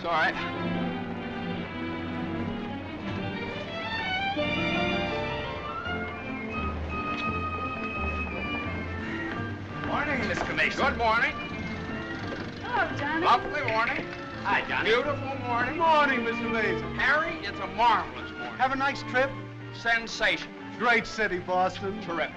It's all right. Morning, Mr. Mason. Good morning. Hello, Johnny. Lovely morning. Hi, Johnny. Beautiful morning. Morning, Mr. Mason. Harry, it's a marvelous morning. Have a nice trip. Sensation. Great city, Boston. Terrific.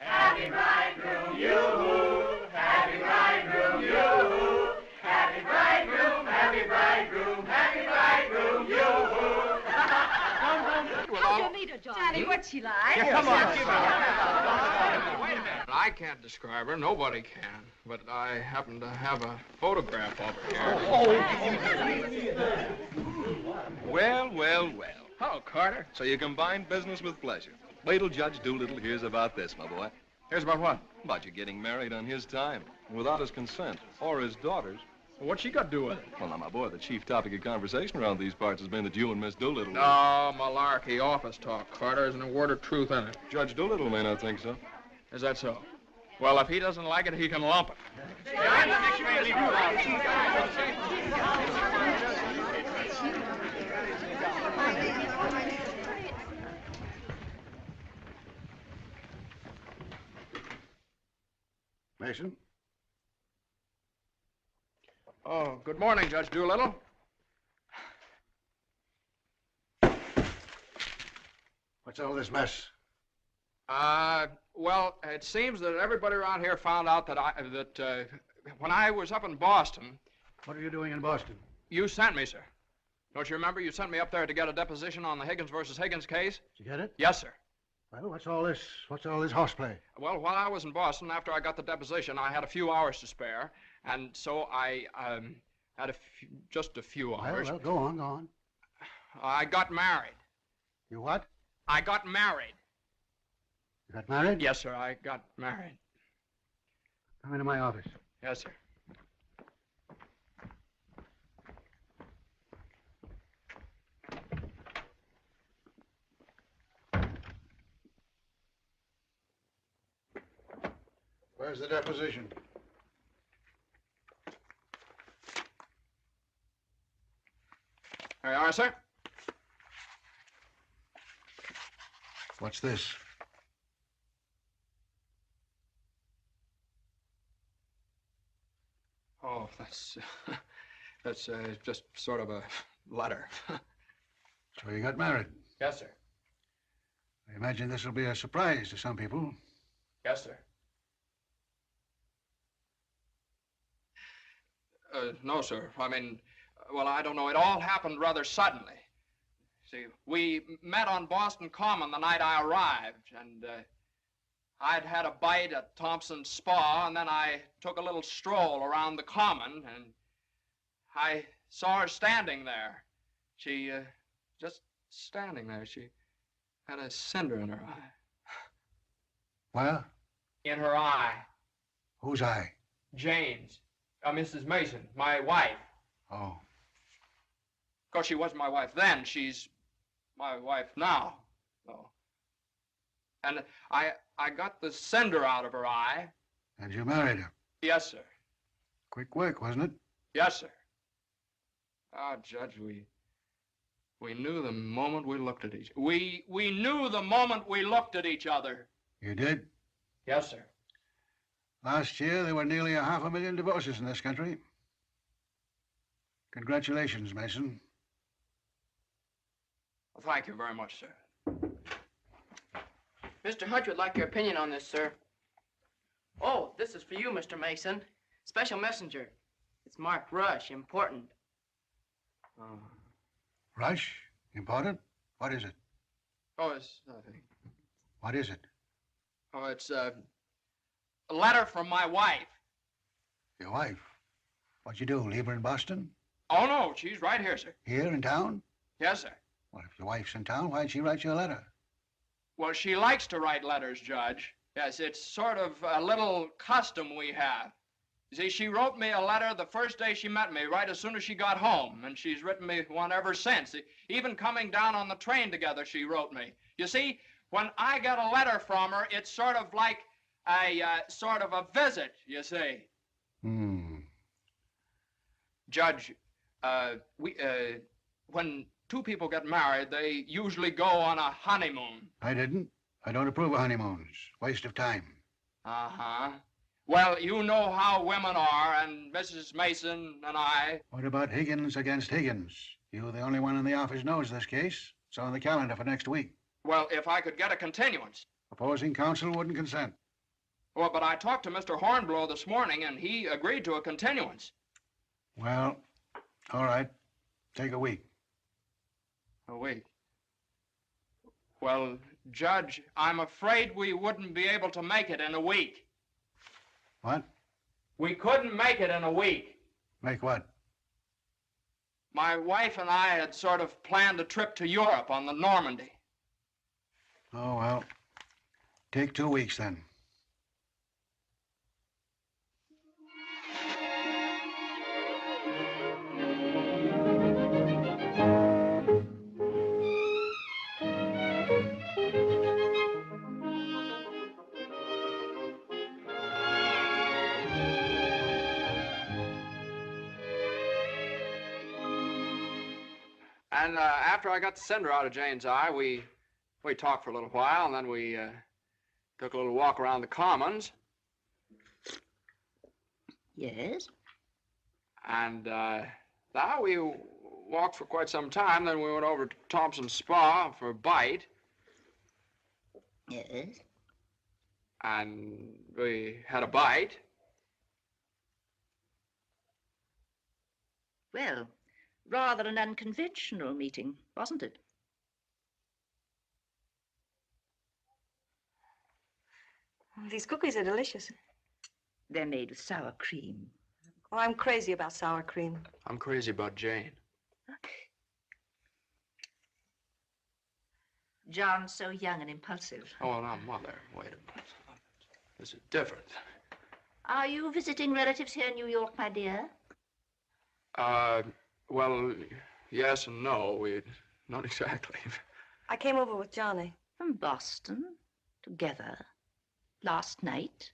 Happy bridegroom, you-hoo. Happy bridegroom, you-hoo. Happy bridegroom, happy bridegroom, happy bridegroom, you-hoo. How'd you meet her, Johnny? What's she like? Come on. Wait a minute. I can't describe her. Nobody can. But I happen to have a photograph of her here. Well, well, well. Hello, Carter. So you combine business with pleasure. Wait till Judge Doolittle hears about this, my boy. Here's about what? About you getting married on his time, without his consent, or his daughter's. What's she got to do with it? Well, now, my boy, the chief topic of conversation around these parts has been that you and Miss Doolittle... No, malarkey, office talk, Carter. Isn't a word of truth in it. Judge Doolittle may not think so. Is that so? Well, if he doesn't like it, he can lump it. Mason? Oh, good morning, Judge Doolittle. What's all this mess? Well, it seems that everybody around here found out that when I was up in Boston... What are you doing in Boston? You sent me, sir. Don't you remember? You sent me up there to get a deposition on the Higgins versus Higgins case? Did you get it? Yes, sir. Well, what's all this horseplay? Well, while I was in Boston, after I got the deposition, I had a few hours to spare, and so I had just a few hours. Well, go on. I got married. You what? I got married. You got married? Yes, sir, I got married. Come into my office. Yes, sir. Where's the deposition? There you are, sir. What's this? Oh, that's just sort of a letter. So you got married. Yes, sir. I imagine this will be a surprise to some people. Yes, sir. No, sir. I mean, well, I don't know. It all happened rather suddenly. See, we met on Boston Common the night I arrived, and I'd had a bite at Thompson's Spa, and then I took a little stroll around the Common, and I saw her standing there. She, just standing there. She had a cinder in her eye. Where? In her eye. Whose eye? Jane's. Mrs. Mason, my wife. Oh. Of course, she wasn't my wife then. She's my wife now. So. And I got the cinder out of her eye. And you married her? Yes, sir. Quick work, wasn't it? Yes, sir. Ah, Judge, we knew the moment we looked at each other. We knew the moment we looked at each other. You did? Yes, sir. Last year, there were nearly 500,000 divorces in this country. Congratulations, Mason. Well, thank you very much, sir. Mr. Hunt would like your opinion on this, sir. Oh, this is for you, Mr. Mason. Special messenger. It's marked Rush, important. Rush? Important? What is it? Oh, it's nothing. What is it? Oh, it's a letter from my wife. Your wife? What'd you do, leave her in Boston? Oh, no, she's right here, sir. Here in town? Yes, sir. Well, if your wife's in town, why'd she write you a letter? Well, she likes to write letters, Judge. Yes, it's sort of a little custom we have. You see, she wrote me a letter the first day she met me, right as soon as she got home, and she's written me one ever since. Even coming down on the train together, she wrote me. You see, when I get a letter from her, it's sort of like sort of a visit, you see. Judge, when two people get married, they usually go on a honeymoon. I didn't. I don't approve of honeymoons. Waste of time. Uh-huh. Well, you know how women are, and Mrs. Mason and I... What about Higgins against Higgins? You, the only one in the office, knows this case. It's on the calendar for next week. Well, if I could get a continuance. Opposing counsel wouldn't consent. Well, but I talked to Mr. Hornblow this morning, and he agreed to a continuance. Well, all right. Take a week. A week? Well, Judge, I'm afraid we wouldn't be able to make it in a week. What? We couldn't make it in a week. Make what? My wife and I had sort of planned a trip to Europe on the Normandy. Oh, well, take 2 weeks then. And after I got the cinder out of Jane's eye, we talked for a little while, and then we took a little walk around the Commons. Yes? And now we walked for quite some time, then we went over to Thompson's Spa for a bite. Yes? And we had a bite. Well, rather an unconventional meeting, wasn't it? These cookies are delicious. They're made with sour cream. Oh, I'm crazy about sour cream. I'm crazy about Jane. John's so young and impulsive. Oh, now, Mother, wait a minute. This is different. Are you visiting relatives here in New York, my dear? Well, yes and no. Not exactly. I came over with Johnny. From Boston, together, last night?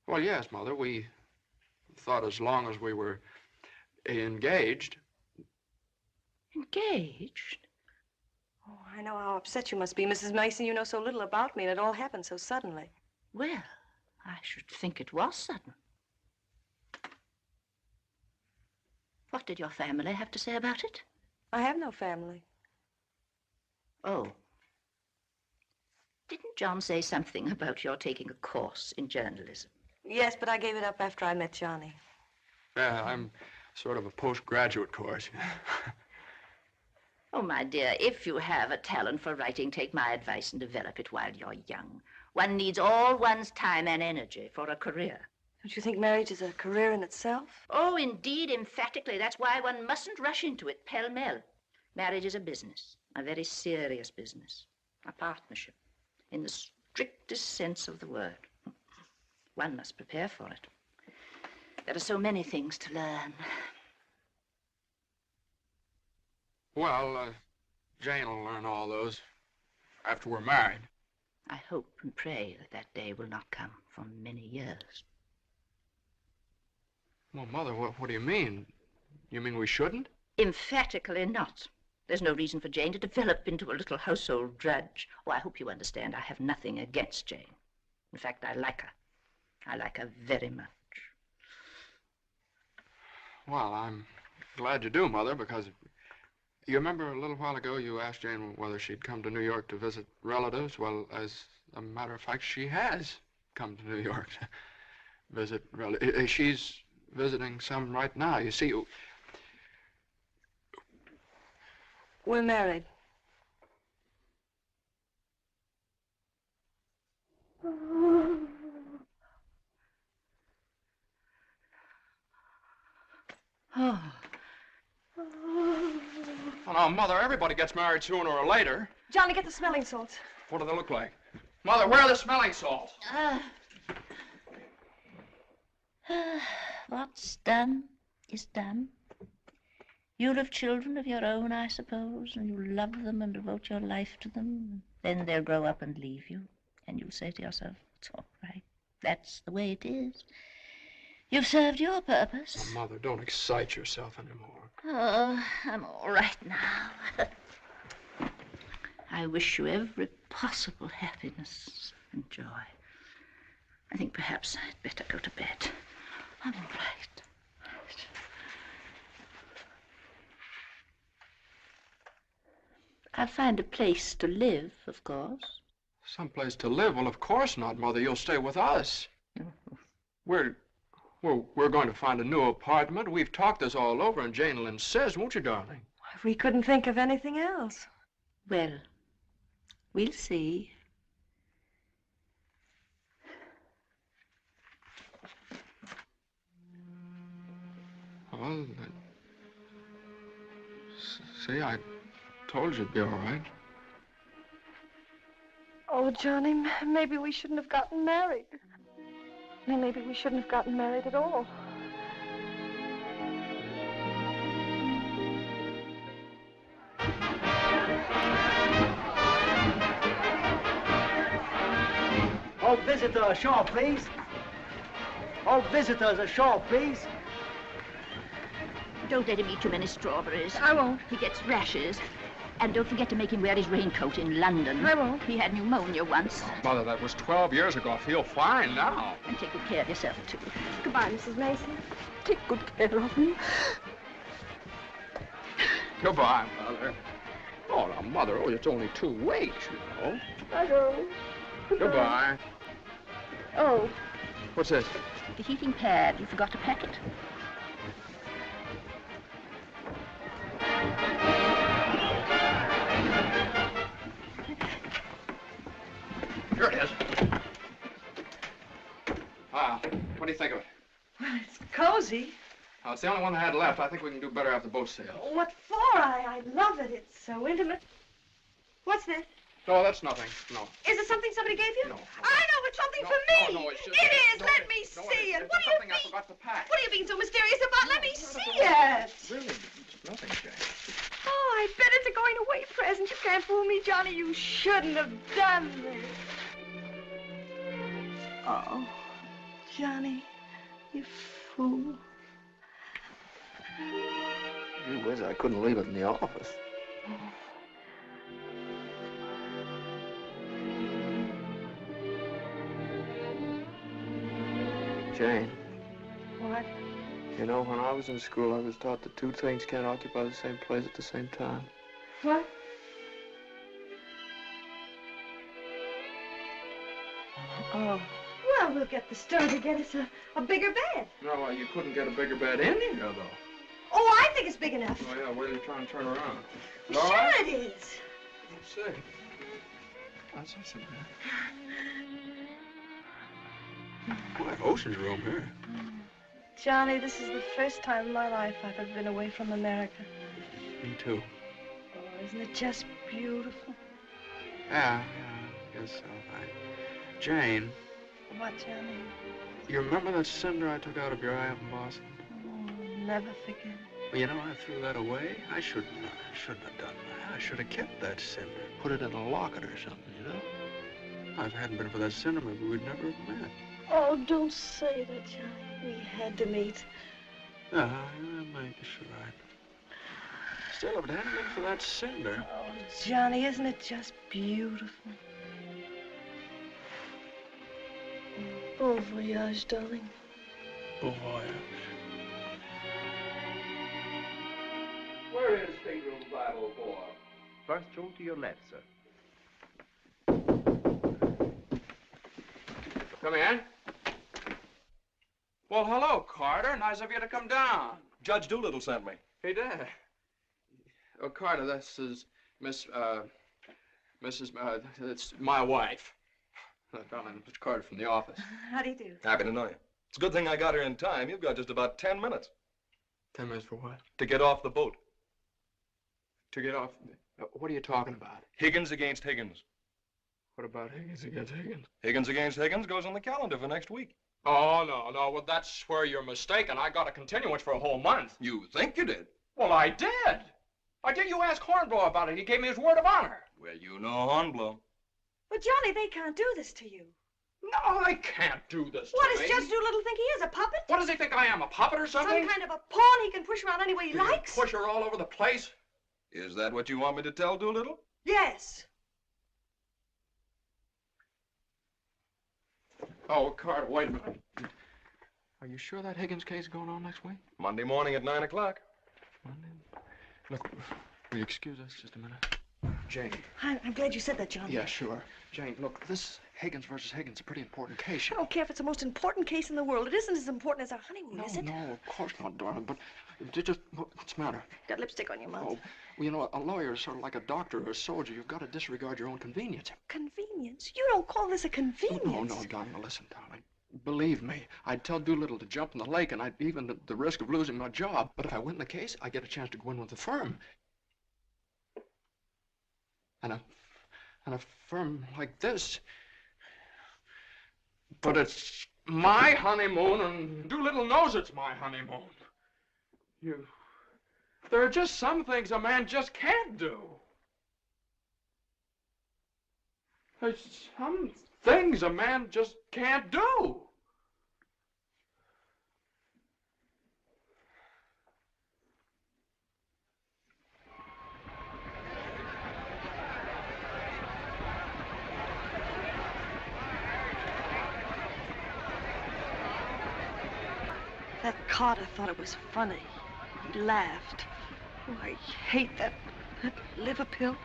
Well, yes, Mother. We thought as long as we were engaged. Engaged? Oh, I know how upset you must be, Mrs. Mason. You know so little about me, and it all happened so suddenly. Well, I should think it was sudden. What did your family have to say about it? I have no family. Oh. Didn't John say something about your taking a course in journalism? Yes, but I gave it up after I met Johnny. Yeah, I'm sort of a postgraduate course. Oh, my dear, if you have a talent for writing, take my advice and develop it while you're young. One needs all one's time and energy for a career. Don't you think marriage is a career in itself? Oh, indeed, emphatically. That's why one mustn't rush into it pell-mell. Marriage is a business, a very serious business, a partnership, in the strictest sense of the word. One must prepare for it. There are so many things to learn. Well, Jane will learn all those after we're married. I hope and pray that that day will not come for many years. Well, Mother, what do you mean? You mean we shouldn't? Emphatically not. There's no reason for Jane to develop into a little household drudge. Oh, I hope you understand I have nothing against Jane. In fact, I like her. I like her very much. Well, I'm glad you do, Mother, because you remember a little while ago you asked Jane whether she'd come to New York to visit relatives? Well, as a matter of fact, she has come to New York to visit relatives. She's visiting some right now. You see, we're married. Oh. Well, now, Mother, everybody gets married sooner or later. Johnny, get the smelling salts. What do they look like? Mother, where are the smelling salts? What's done is done. You'll have children of your own, I suppose, and you'll love them and devote your life to them. Then they'll grow up and leave you, and you'll say to yourself, it's all right. That's the way it is. You've served your purpose. Oh, Mother, don't excite yourself anymore. Oh, I'm all right now. I wish you every possible happiness and joy. I think perhaps I'd better go to bed. I'm all right. I'll find a place to live, of course. Someplace to live? Well, of course not, Mother. You'll stay with us. We're going to find a new apartment. We've talked this all over, and Jane will insist, won't you, darling? We couldn't think of anything else. Well, we'll see. Well, see, I told you it'd be all right. Oh, Johnny, maybe we shouldn't have gotten married. Maybe we shouldn't have gotten married at all. All visitors ashore, please. All visitors ashore, please. Don't let him eat too many strawberries. I won't. He gets rashes. And don't forget to make him wear his raincoat in London. I won't. He had pneumonia once. Mother, that was 12 years ago. I feel fine now. And take good care of yourself, too. Goodbye, Mrs. Mason. Take good care of him. Goodbye, Mother. Oh, now, Mother, it's only 2 weeks, you know. I go. Goodbye. Oh. What's this? The heating pad. You forgot to pack it. Here it is. What do you think of it? Well, it's cozy. Oh, it's the only one I had left. I think we can do better after the boat sails. What for? I love it. It's so intimate. What's this? No, that's nothing. No. Is it something somebody gave you? No. I know, it's something No, for me. no, it's just... It is. No, Let me no, see it. it's What are you something I forgot to pack. What are you being so mysterious about? Let me no, see no, it. Really, it's nothing, Jane. Oh, I bet it's a going away present. You can't fool me, Johnny. You shouldn't have done this. Oh, Johnny, you fool. Gee whiz, I couldn't leave it in the office. Jane. What? You know, when I was in school, I was taught that 2 things can't occupy the same place at the same time. What? Oh. Well, we'll get the store to get us a bigger bed. No, you couldn't get a bigger bed in here, though. Oh, I think it's big enough. Oh, yeah, where are you trying to turn around? Sure it is. Let's see. That's not so bad. Boy, ocean's room here. Johnny, this is the first time in my life I've ever been away from America. Me too. Oh, isn't it just beautiful? Yeah, I guess so. Jane. What, Johnny? You remember that cinder I took out of your eye up in Boston? Oh, never forget. Well, you know, I threw that away. I shouldn't have done that. I should have kept that cinder, put it in a locket or something, you know? If it hadn't been for that cinder, maybe we'd never have met. Oh, don't say that, Johnny. We had to meet. Yeah, maybe you're right. Still, if it hadn't been for that cinder... Oh, Johnny, isn't it just beautiful? Bon voyage, darling. Bon voyage. Where is stateroom 504? First room to your left, sir. Come in. Well, hello, Carter. Nice of you to come down. Judge Doolittle sent me. He did. Oh, Carter, this is it's my wife. Darling, Mr. Carter from the office. How do you do? Happy to know you. It's a good thing I got here in time. You've got just about 10 minutes. 10 minutes for what? To get off the boat. To get off? What are you talking about? Higgins against Higgins. What about Higgins against Higgins? Higgins against Higgins goes on the calendar for next week. Oh, no. Well, that's where you're mistaken. I got a continuance for a whole month. You think you did? Well, I did. You ask Hornblow about it. He gave me his word of honor. Well, you know Hornblow. But, Johnny, they can't do this to you. No, they can't do this What to does me. Judge Doolittle think he is, a puppet? What does he think I am, a puppet or something? Some kind of a pawn he can push around any way he likes? Push her all over the place? Is that what you want me to tell Doolittle? Yes. Oh, Carter, wait a minute. Are you sure that Higgins case is going on next week? Monday morning at 9 o'clock. Monday? Look, will you excuse us just a minute? Jane. I'm glad you said that, John. Yeah, sure. Jane, look, this Higgins versus Higgins is a pretty important case. I don't care if it's the most important case in the world. It isn't as important as our honeymoon, is it? No, of course not, darling. But what's the matter? Got lipstick on your mouth. Oh, well, you know, a lawyer is sort of like a doctor or a soldier. You've got to disregard your own convenience. Convenience? You don't call this a convenience. Oh, no, darling. Now, listen, darling. Believe me, I'd tell Doolittle to jump in the lake, and I'd even at the risk of losing my job. But if I win the case, I get a chance to go in with the firm. And a firm like this. But it's my honeymoon, and Doolittle knows it's my honeymoon. There are just some things a man just can't do. There's some things a man just can't do. That Carter thought it was funny. He laughed. Oh, I hate that liver pill.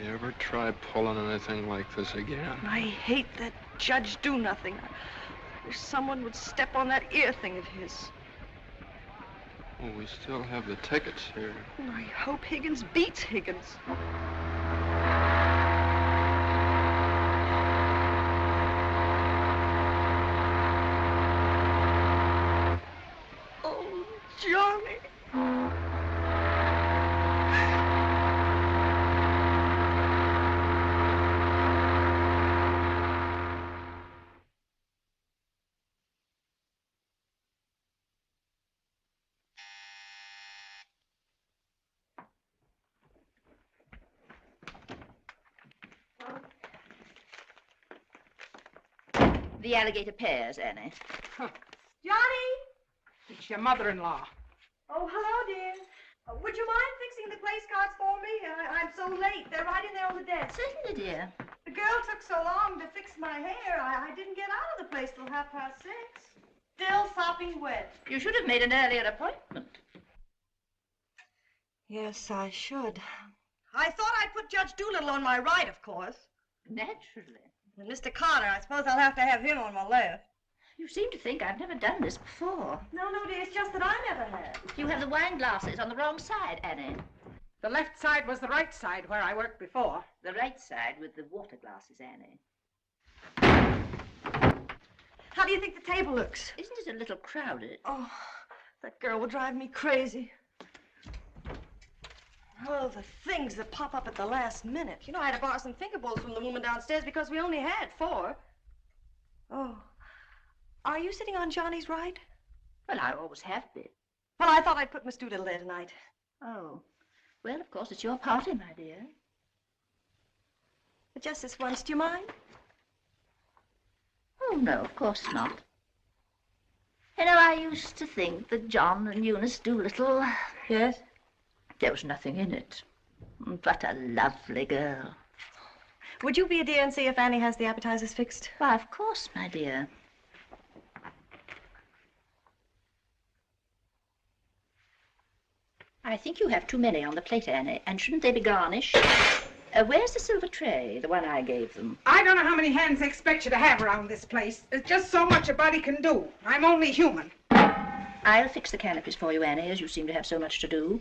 You ever try pulling anything like this again? I hate that Judge Do-Nothing. I wish someone would step on that ear thing of his. Oh, we still have the tickets here. Oh, I hope Higgins beats Higgins. Oh, Johnny. The alligator pears, Annie. Johnny! It's your mother-in-law. Oh, hello, dear. Would you mind fixing the place cards for me? I'm so late. They're right in there on the desk. Certainly, dear. The girl took so long to fix my hair, I didn't get out of the place till 6:30. Still sopping wet. You should have made an earlier appointment. Yes, I should. I thought I'd put Judge Doolittle on my right, of course. Naturally. And Mr. Carter, I suppose I'll have to have him on my left. You seem to think I've never done this before. No, dear, it's just that I never have. You have the wine glasses on the wrong side, Annie. The left side was the right side where I worked before. The right side with the water glasses, Annie. How do you think the table looks? Isn't it a little crowded? Oh, that girl will drive me crazy. Oh, the things that pop up at the last minute. You know, I had to borrow some finger bowls from the woman downstairs because we only had 4. Oh. Are you sitting on Johnny's right? Well, I always have been. Well, I thought I'd put Miss Doolittle there tonight. Oh. Well, of course, it's your party, my dear. But just this once, do you mind? Oh, no, of course not. You know, I used to think that John and Eunice Doolittle... Yes? There was nothing in it. But a lovely girl. Would you be a dear and see if Annie has the appetizers fixed? Why, of course, my dear. I think you have too many on the plate, Annie, and shouldn't they be garnished? Where's the silver tray, the one I gave them? I don't know how many hands they expect you to have around this place. There's just so much a body can do. I'm only human. I'll fix the canopies for you, Annie, as you seem to have so much to do.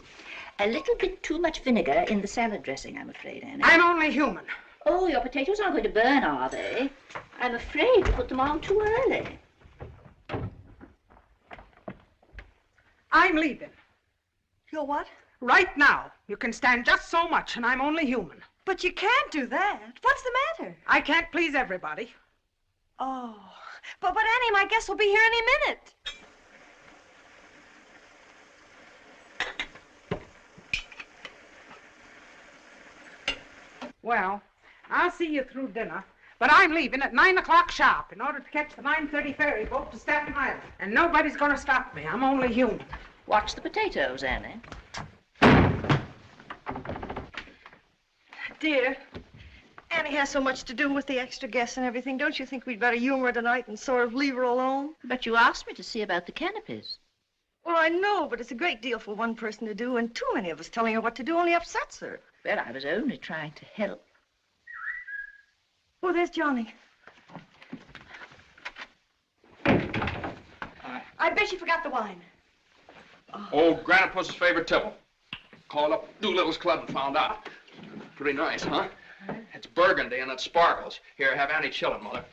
A little bit too much vinegar in the salad dressing, I'm afraid, Annie. I'm only human. Oh, your potatoes aren't going to burn, are they? I'm afraid you put them on too early. I'm leaving. You're what? Right now. You can stand just so much, and I'm only human. But you can't do that. What's the matter? I can't please everybody. Oh, But Annie, my guest will be here any minute. Well, I'll see you through dinner. But I'm leaving at 9 o'clock sharp in order to catch the 9:30 ferry boat to Staten Island. And nobody's going to stop me. I'm only human. Watch the potatoes, Annie. Dear, Annie has so much to do with the extra guests and everything. Don't you think we'd better humor her tonight and sort of leave her alone? But you asked me to see about the canopies. Well, I know, but it's a great deal for one person to do, and too many of us telling her what to do only upsets her. Well, I was only trying to help. Oh, there's Johnny. I bet you forgot the wine. Old Granite Puss's favorite tipple. Called up Doolittle's club and found out. Pretty nice, huh? It's burgundy and it sparkles. Here, have Annie chillin', Mother.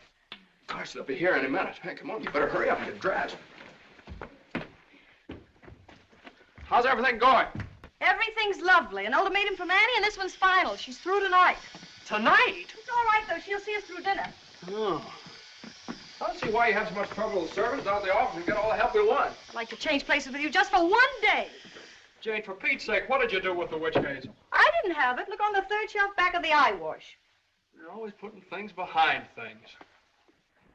Gosh, they'll be here any minute. Hey, come on, you better hurry up and get dressed. How's everything going? Everything's lovely. An ultimatum from Annie, and this one's final. She's through tonight. Tonight? It's all right, though. She'll see us through dinner. Oh. I don't see why you have so much trouble with servants down at the office and get all the help we want. I'd like to change places with you just for one day. Jane, for Pete's sake, what did you do with the witch hazel? I didn't have it. Look on the third shelf back of the eye wash. You're always putting things behind things.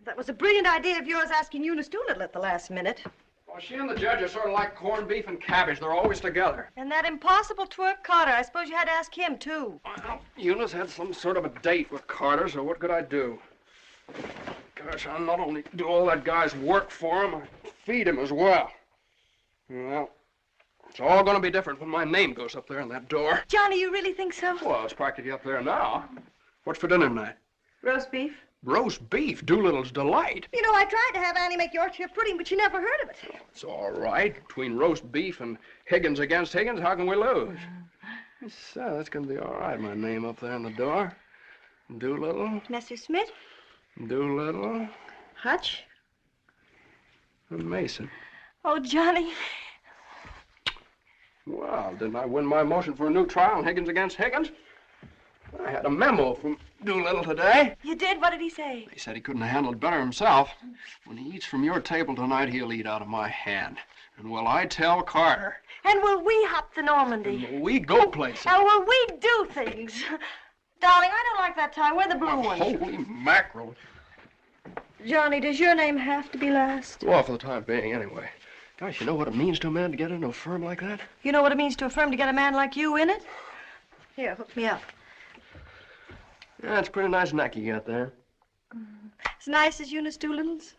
That was a brilliant idea of yours asking Eunice Doolittle at the last minute. Well, she and the judge are sort of like corned beef and cabbage. They're always together. And that impossible twerp Carter. I suppose you had to ask him, too. Well, Eunice had some sort of a date with Carter, so what could I do? Gosh, I not only do all that guy's work for him, I feed him as well. Well, it's all going to be different when my name goes up there in that door. Johnny, you really think so? Well, it's practically up there now. What's for dinner tonight? Roast beef. Roast beef, Doolittle's delight. You know, I tried to have Annie make Yorkshire pudding, but she never heard of it. It's all right. Between roast beef and Higgins against Higgins, how can we lose? So, that's going to be all right, my name up there in the door. Doolittle. Mr. Smith. Doolittle. Hutch. And Mason. Oh, Johnny. Well, didn't I win my motion for a new trial on Higgins against Higgins? I had a memo from Doolittle today. You did? What did he say? He said he couldn't have handled it better himself. When he eats from your table tonight, he'll eat out of my hand. And will I tell Carter? And will we hop to Normandy? And will we go places? And will we do things? Darling, I don't like that tie. Wear the blue one. Holy mackerel. Johnny, does your name have to be last? Well, for the time being, anyway. Gosh, you know what it means to a man to get into a firm like that? You know what it means to a firm to get a man like you in it? Here, hook me up. Yeah, it's a pretty nice neck you got there. As nice as Eunice Doolittle's?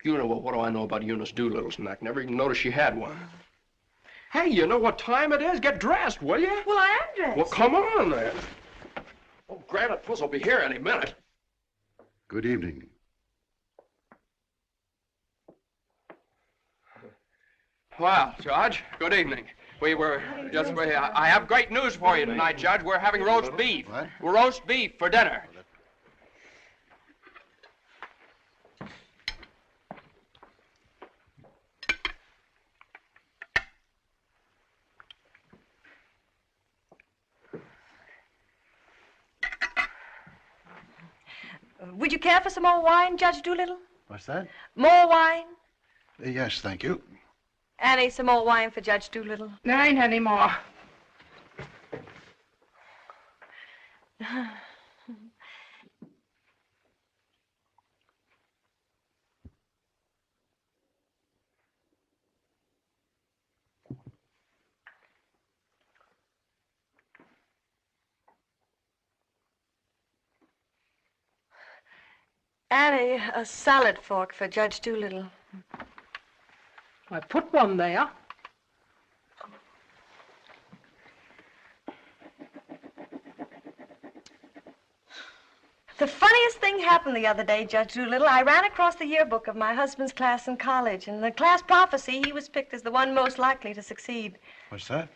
You know, well, what do I know about Eunice Doolittle's neck? Never even noticed she had one. Hey, you know what time it is? Get dressed, will you? Well, I am dressed. Well, come on, then. Oh, Granite Puss will be here any minute. Good evening. Well, Judge, good evening. I have great news for you tonight, Judge. We're having roast beef. What? We're roast beef for dinner. Would you care for some more wine, Judge Doolittle? What's that? More wine? Yes, thank you. Annie, some more wine for Judge Doolittle. There ain't any more. Annie, a salad fork for Judge Doolittle. I put one there. The funniest thing happened the other day, Judge Doolittle. I ran across the yearbook of my husband's class in college. In the class prophecy, he was picked as the one most likely to succeed. What's that?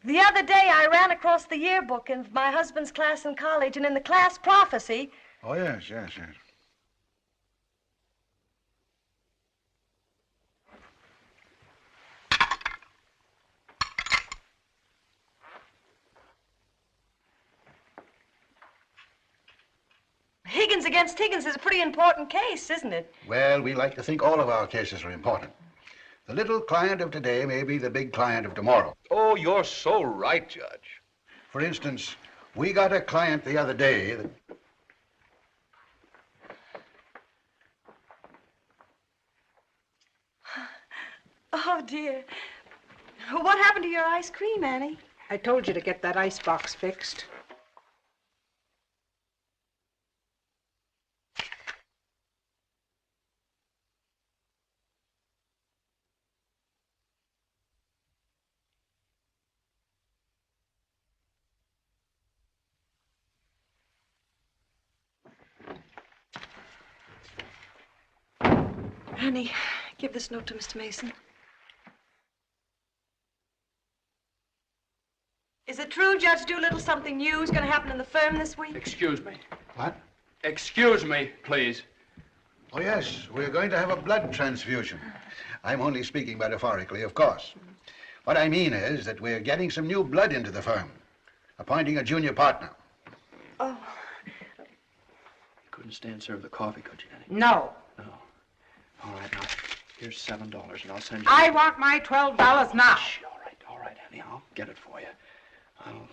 The other day, I ran across the yearbook of my husband's class in college, and in the class prophecy... Oh, yes. Higgins against Higgins is a pretty important case, isn't it? Well, we like to think all of our cases are important. The little client of today may be the big client of tomorrow. Oh, you're so right, Judge. For instance, we got a client the other day that... Oh, dear. What happened to your ice cream, Annie? I told you to get that ice box fixed. Annie, give this note to Mr. Mason. Is it true, Judge Doolittle, something new is going to happen in the firm this week? Excuse me. What? Excuse me, please. Oh, yes, we're going to have a blood transfusion. I'm only speaking metaphorically, of course. What I mean is that we're getting some new blood into the firm, appointing a junior partner. Oh. You couldn't stand serve the coffee, could you, Annie? No. No. All right, now, here's $7, and I'll send you... I want my $12 now. Shh, all right, Annie, I'll get it for you. I'll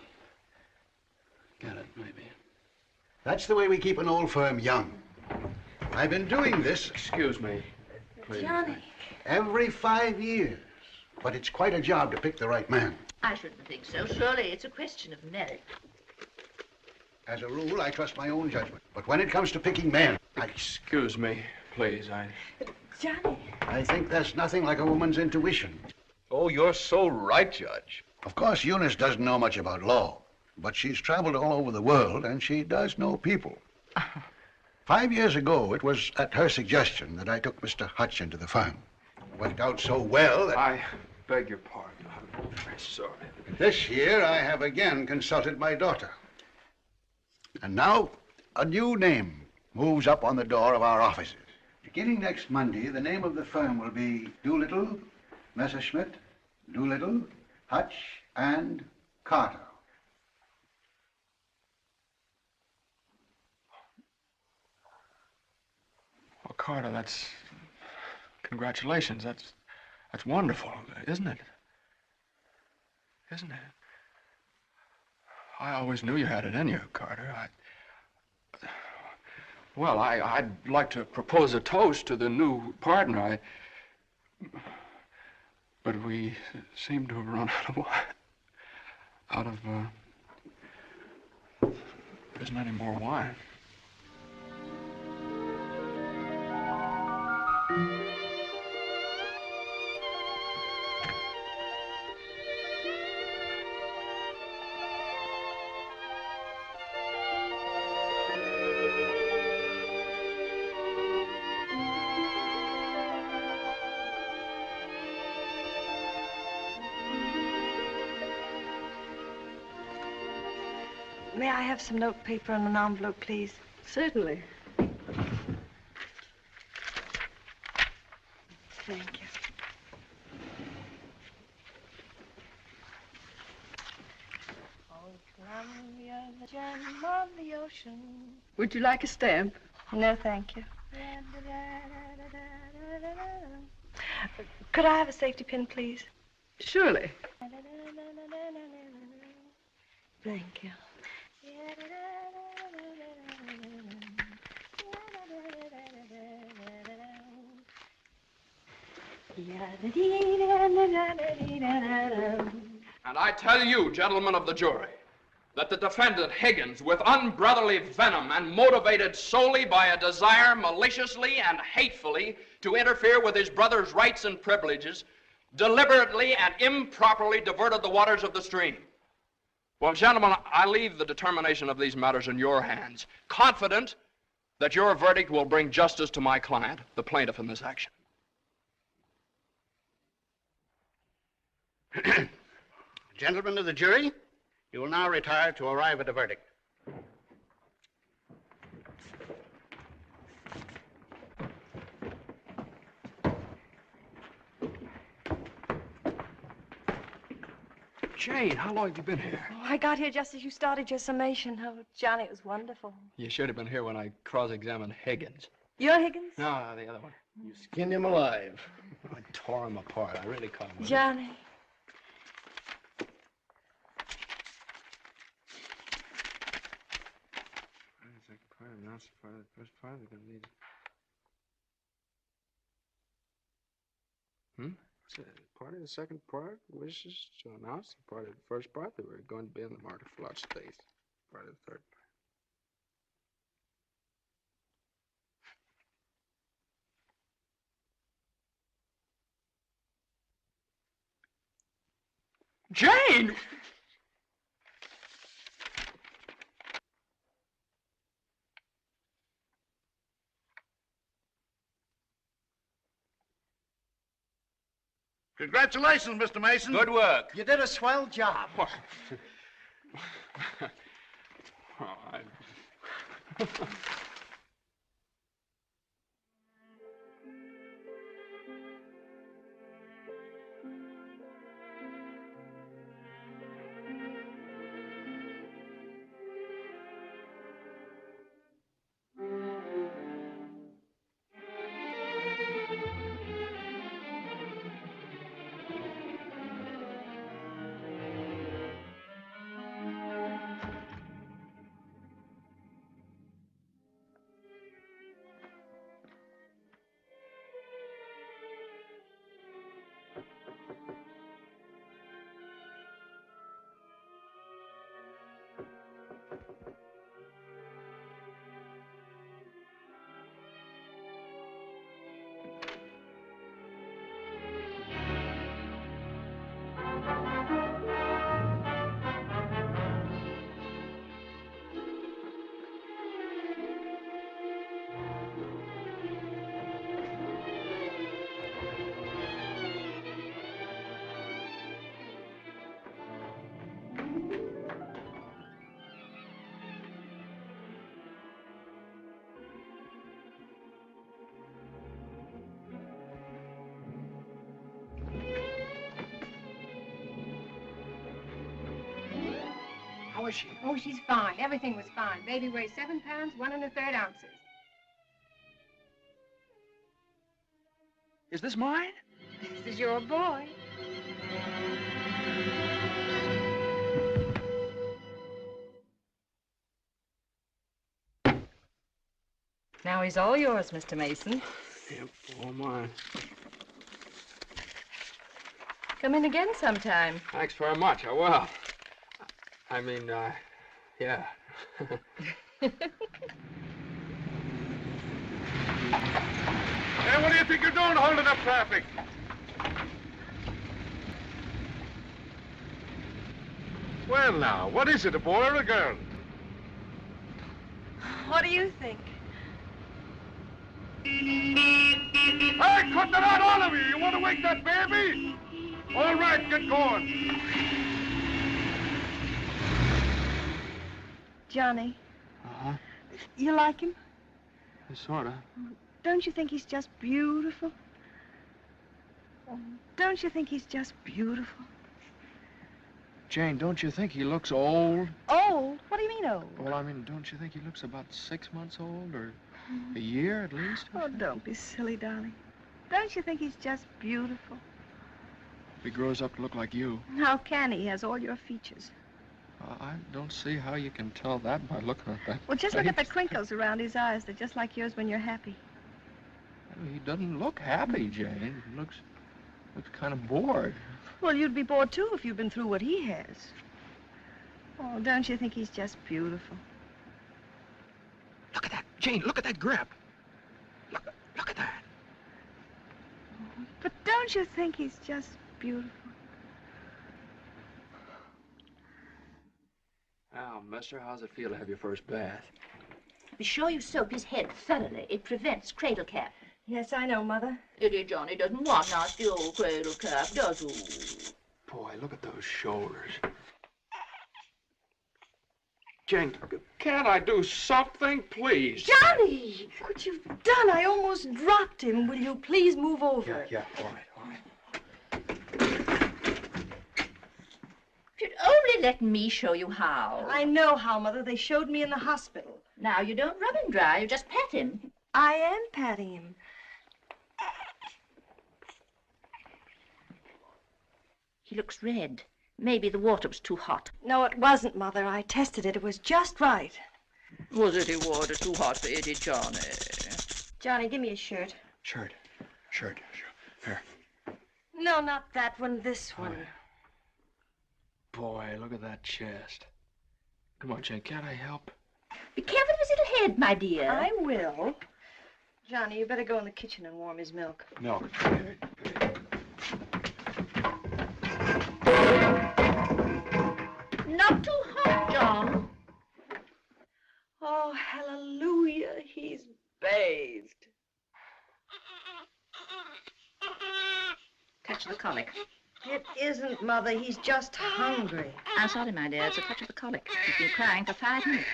get it, maybe. That's the way we keep an old firm young. I've been doing this... Excuse me, please. Johnny. Every 5 years. But it's quite a job to pick the right man. I shouldn't think so. Surely it's a question of merit. As a rule, I trust my own judgment. But when it comes to picking men, Excuse me, please, Johnny. I think there's nothing like a woman's intuition. Oh, you're so right, Judge. Of course, Eunice doesn't know much about law, but she's traveled all over the world, and she does know people. 5 years ago, it was at her suggestion that I took Mr. Hutch into the firm. It worked out so well that... I beg your pardon. I'm very sorry. This year, I have again consulted my daughter. And now, a new name moves up on the door of our offices. Beginning next Monday, the name of the firm will be Doolittle, Messerschmitt, Doolittle, Hutch, and Carter. Well, Carter, that's... Congratulations. That's wonderful, isn't it? Isn't it? I always knew you had it in you, Carter. Well, I'd like to propose a toast to the new partner. But we seem to have run out of there isn't any more wine. May I have some notepaper and an envelope, please? Certainly. Thank you. Oh, Columbia, the gem of the ocean. Would you like a stamp? No, thank you. Could I have a safety pin, please? Surely. Thank you. And I tell you, gentlemen of the jury, that the defendant, Higgins, with unbrotherly venom and motivated solely by a desire maliciously and hatefully to interfere with his brother's rights and privileges, deliberately and improperly diverted the waters of the stream. Well, gentlemen, I leave the determination of these matters in your hands, confident that your verdict will bring justice to my client, the plaintiff in this action. Gentlemen of the jury, you will now retire to arrive at a verdict. Jane, how long have you been here? Oh, I got here just as you started your summation. Oh, Johnny, it was wonderful. You should have been here when I cross-examined Higgins. You're Higgins? No, the other one. You skinned him alive. I tore him apart. I really caught him. Johnny. Second part, announce the part of the first part. They're gonna need. Part of the second part wishes to announce the part of the first part that we're going to be in the Martyr Flood State. Part of the third part. Jane! Congratulations, Mr. Mason. Good work. You did a swell job. How is she? Oh, she's fine. Everything was fine. Baby weighs 7 pounds, 1 1/3 ounces. Is this mine? This is your boy. Now he's all yours, Mr. Mason. Yep, all mine. Come in again sometime. Thanks very much. I will. I mean, yeah. Hey, what do you think you're doing holding up traffic? Well, now, what is it, a boy or a girl? What do you think? Hey, cut that out, all of you! You want to wake that baby? All right, get going. Johnny. Uh-huh. You like him? Sort of. Don't you think he's just beautiful? Don't you think he's just beautiful? Jane, don't you think he looks old? Old? What do you mean old? Well, I mean, don't you think he looks about 6 months old, or a year at least? Oh, don't be silly, darling. Don't you think he's just beautiful? If he grows up to look like you. How can he? He has all your features. I don't see how you can tell that by looking at that. Well, just look at the crinkles around his eyes. They're just like yours when you're happy. He doesn't look happy, Jane. He looks kind of bored. Well, you'd be bored, too, if you'd been through what he has. Oh, don't you think he's just beautiful? Look at that. Jane, look at that grip. Look at that. But don't you think he's just beautiful? Now, mister, how's it feel to have your first bath? Be sure you soap his head thoroughly. It prevents cradle cap. Yes, I know, Mother. Idiot Johnny doesn't want nasty old cradle cap, does he? Boy, look at those shoulders. Jane, can't I do something, please? Johnny! What you've done, I almost dropped him. Will you please move over? Yeah, all right. If you'd only let me show you how. I know how, Mother. They showed me in the hospital. Now, you don't rub him dry, you just pat him. I am patting him. He looks red. Maybe the water was too hot. No, it wasn't, Mother. I tested it. It was just right. Was it water too hot for Eddie, Johnny? Johnny, give me a shirt. Shirt. Here. No, not that one. This one. Boy, look at that chest. Come on, Jane, can't I help? Be careful of his little head, my dear. I will. Johnny, you better go in the kitchen and warm his milk. Milk. Not too hot, John. Oh, hallelujah. He's bathed. Touch of the colic. It isn't, Mother. He's just hungry. I'm sorry, my dear. It's a touch of the colic. He's been crying for 5 minutes.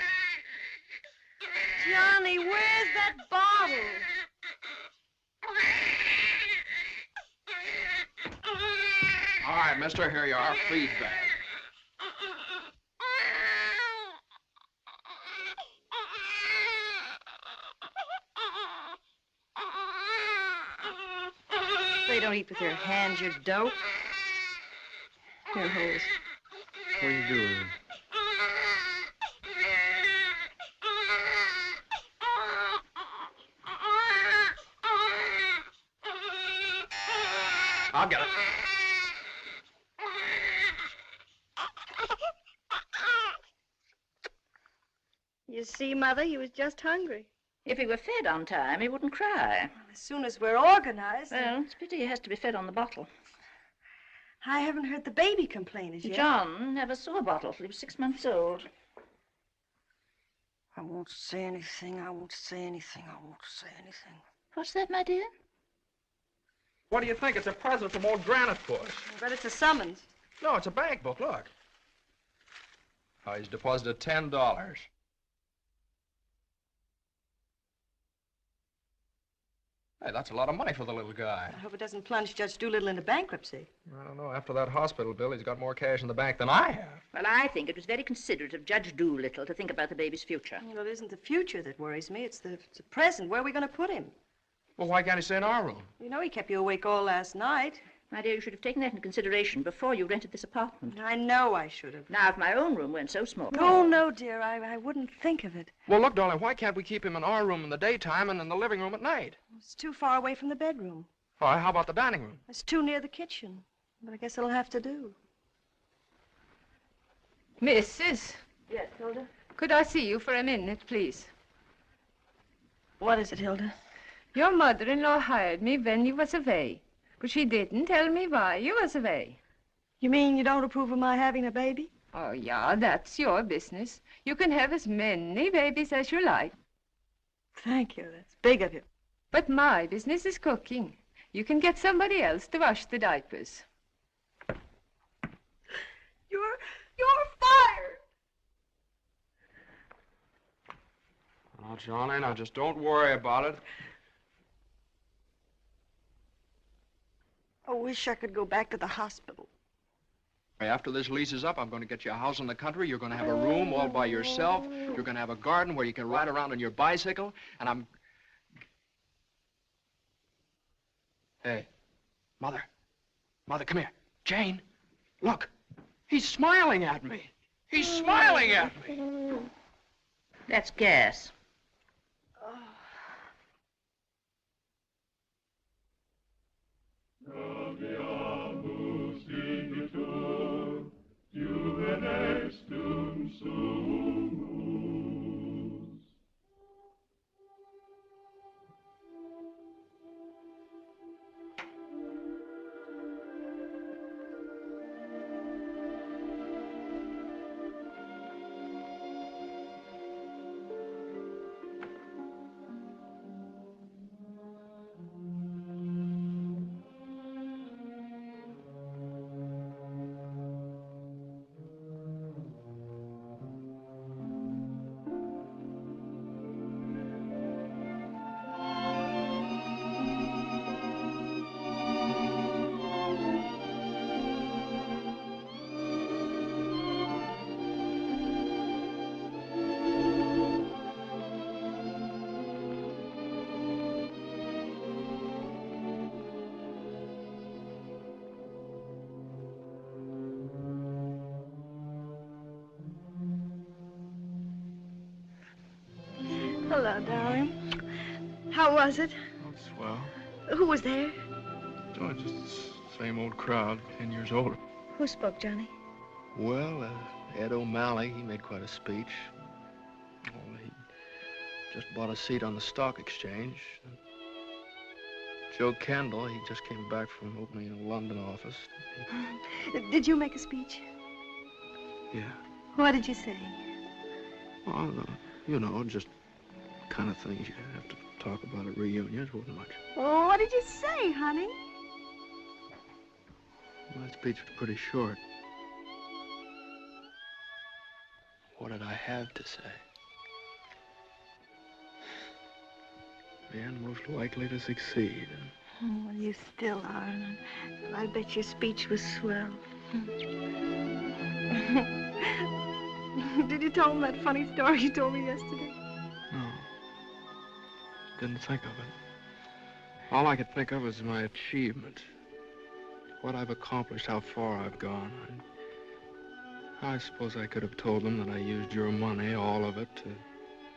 Johnny, where's that bottle? All right, mister, here you are. Feed bag. They don't eat with their hands, you dope. Here, Hose. What are you doing? I'll get it. You see, Mother, he was just hungry. If he were fed on time, he wouldn't cry. As soon as we're organized. Well, it's a pity he has to be fed on the bottle. I haven't heard the baby complain as yet. John never saw a bottle till he was 6 months old. I won't say anything. I won't say anything. I won't say anything. What's that, my dear? What do you think? It's a present from old Granite Bush. I bet it's a summons. No, it's a bank book. Look. Oh, he's deposited $10. Hey, that's a lot of money for the little guy. I hope it doesn't plunge Judge Doolittle into bankruptcy. I don't know. After that hospital bill, he's got more cash in the bank than I have. Well, I think it was very considerate of Judge Doolittle to think about the baby's future. Well, it isn't the future that worries me. It's the present. Where are we going to put him? Well, why can't he stay in our room? You know he kept you awake all last night. My dear, you should have taken that into consideration before you rented this apartment. I know I should have. Now, if my own room weren't so small... No, no, dear. I wouldn't think of it. Well, look, darling, why can't we keep him in our room in the daytime and in the living room at night? It's too far away from the bedroom. All right, how about the dining room? It's too near the kitchen. But I guess it'll have to do. Mrs. Yes, Hilda? Could I see you for a minute, please? What is it, Hilda? Your mother-in-law hired me when you was away, but she didn't tell me why you was away. You mean you don't approve of my having a baby? Oh, yeah, that's your business. You can have as many babies as you like. Thank you. That's big of you. But my business is cooking. You can get somebody else to wash the diapers. You're fired. Now, Johnny, now just don't worry about it. I wish I could go back to the hospital. After this lease is up, I'm going to get you a house in the country. You're going to have a room all by yourself. You're going to have a garden where you can ride around on your bicycle. And I'm... Hey, Mother. Mother, come here. Jane, look. He's smiling at me. He's smiling at me. That's gas. Hello, darling. How was it? Oh, swell. Who was there? Oh, just the same old crowd, 10 years older. Who spoke, Johnny? Well, Ed O'Malley, he made quite a speech. Oh, he just bought a seat on the stock exchange. Joe Kendall, he just came back from opening a London office. Did you make a speech? Yeah. What did you say? Well, you know, just kind of things you have to talk about at reunions. Wasn't much. Oh, what did you say, honey? My speech was pretty short. What did I have to say? Man most likely to succeed. Oh, well, you still are. And I bet your speech was swell. Did you tell him that funny story you told me yesterday? No. Didn't think of it. All I could think of was my achievement. What I've accomplished, how far I've gone. I suppose I could have told them that I used your money, all of it, to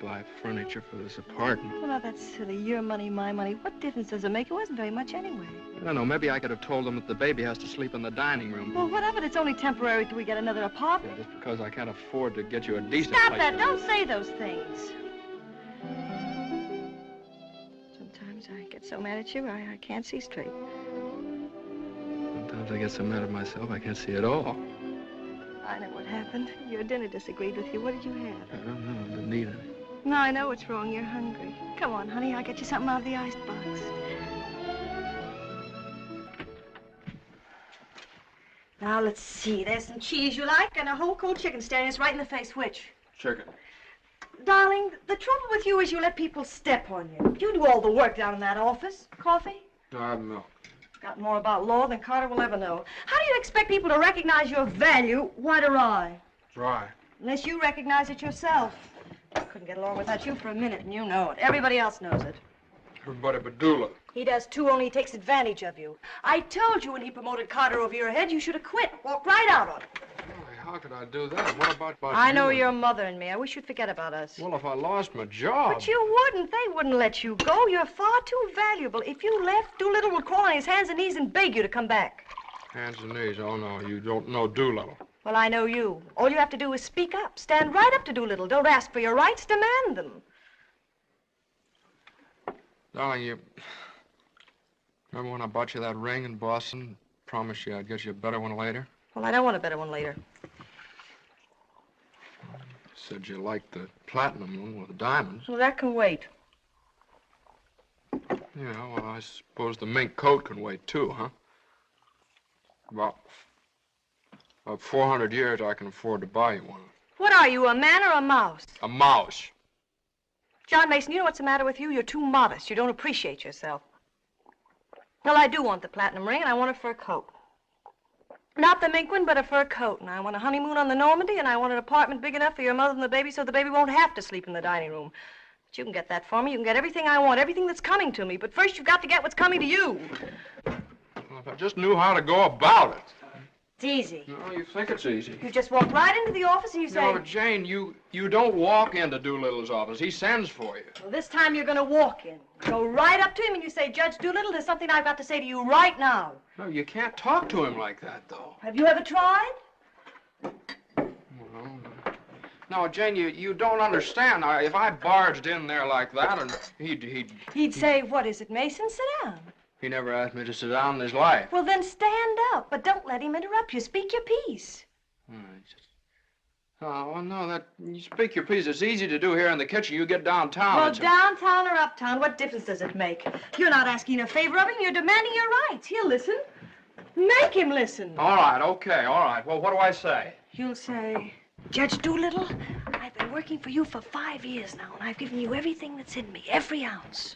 buy furniture for this apartment. Well, now, that's silly. Your money, my money. What difference does it make? It wasn't very much anyway. I don't know. Maybe I could have told them that the baby has to sleep in the dining room. Well, what of it? It's only temporary till we get another apartment. Yeah, just because I can't afford to get you a decent Stop place that. to Don't live. say those things. Sometimes I get so mad at you, I can't see straight. Sometimes I get so mad at myself, I can't see at all. I know what happened. Your dinner disagreed with you. What did you have? I don't know. I didn't eat any. No, I know what's wrong. You're hungry. Come on, honey. I'll get you something out of the icebox. Now, let's see. There's some cheese you like and a whole cold chicken staring us right in the face. Which? Chicken. Darling, the trouble with you is you let people step on you. You do all the work down in that office. Coffee? No, I have milk. Got more about law than Carter will ever know. How do you expect people to recognize your value, white or rye? Dry. Unless you recognize it yourself. I couldn't get along without you for a minute, and you know it. Everybody else knows it. Everybody but Dula. He does too, only he takes advantage of you. I told you when he promoted Carter over your head, you should have quit. Walked right out on him. How could I do that? What about I know you? your mother and me. I wish you'd forget about us. Well, if I lost my job... But you wouldn't. They wouldn't let you go. You're far too valuable. If you left, Doolittle would crawl on his hands and knees and beg you to come back. Hands and knees. Oh, no, you don't know Doolittle. Well, I know you. All you have to do is speak up. Stand right up to Doolittle. Don't ask for your rights. Demand them. Darling, you... Remember when I bought you that ring in Boston? Promised you I'd get you a better one later? Well, I don't want a better one later. Said you liked the platinum one with the diamonds. Well, that can wait. Yeah, well, I suppose the mink coat can wait, too, huh? About 400 years, I can afford to buy you one. What are you, a man or a mouse? A mouse. John Mason, you know what's the matter with you? You're too modest. You don't appreciate yourself. Well, I do want the platinum ring, and I want a fur coat. Not the mink one, but a fur coat. And I want a honeymoon on the Normandy, and I want an apartment big enough for your mother and the baby so the baby won't have to sleep in the dining room. But you can get that for me. You can get everything I want, everything that's coming to me. But first, you've got to get what's coming to you. Well, if I just knew how to go about it. It's easy. No, you think it's easy. You just walk right into the office and you say... No, but Jane, you don't walk into Doolittle's office. He sends for you. Well, this time you're going to walk in. Go right up to him and you say, Judge Doolittle, there's something I've got to say to you right now. No, you can't talk to him like that, though. Have you ever tried? Well, no, Jane, you don't understand. If I barged in there like that, and He'd say, what is it, Mason? Sit down. He never asked me to sit down in his life. Well, then stand up, but don't let him interrupt you. Speak your piece. Oh, well, no, you speak your piece. It's easy to do here in the kitchen. You get downtown. Well, downtown or uptown, what difference does it make? You're not asking a favor of him. You're demanding your rights. He'll listen. Make him listen. All right, okay, all right. Well, what do I say? You'll say, Judge Doolittle, I've been working for you for 5 years now, and I've given you everything that's in me, every ounce.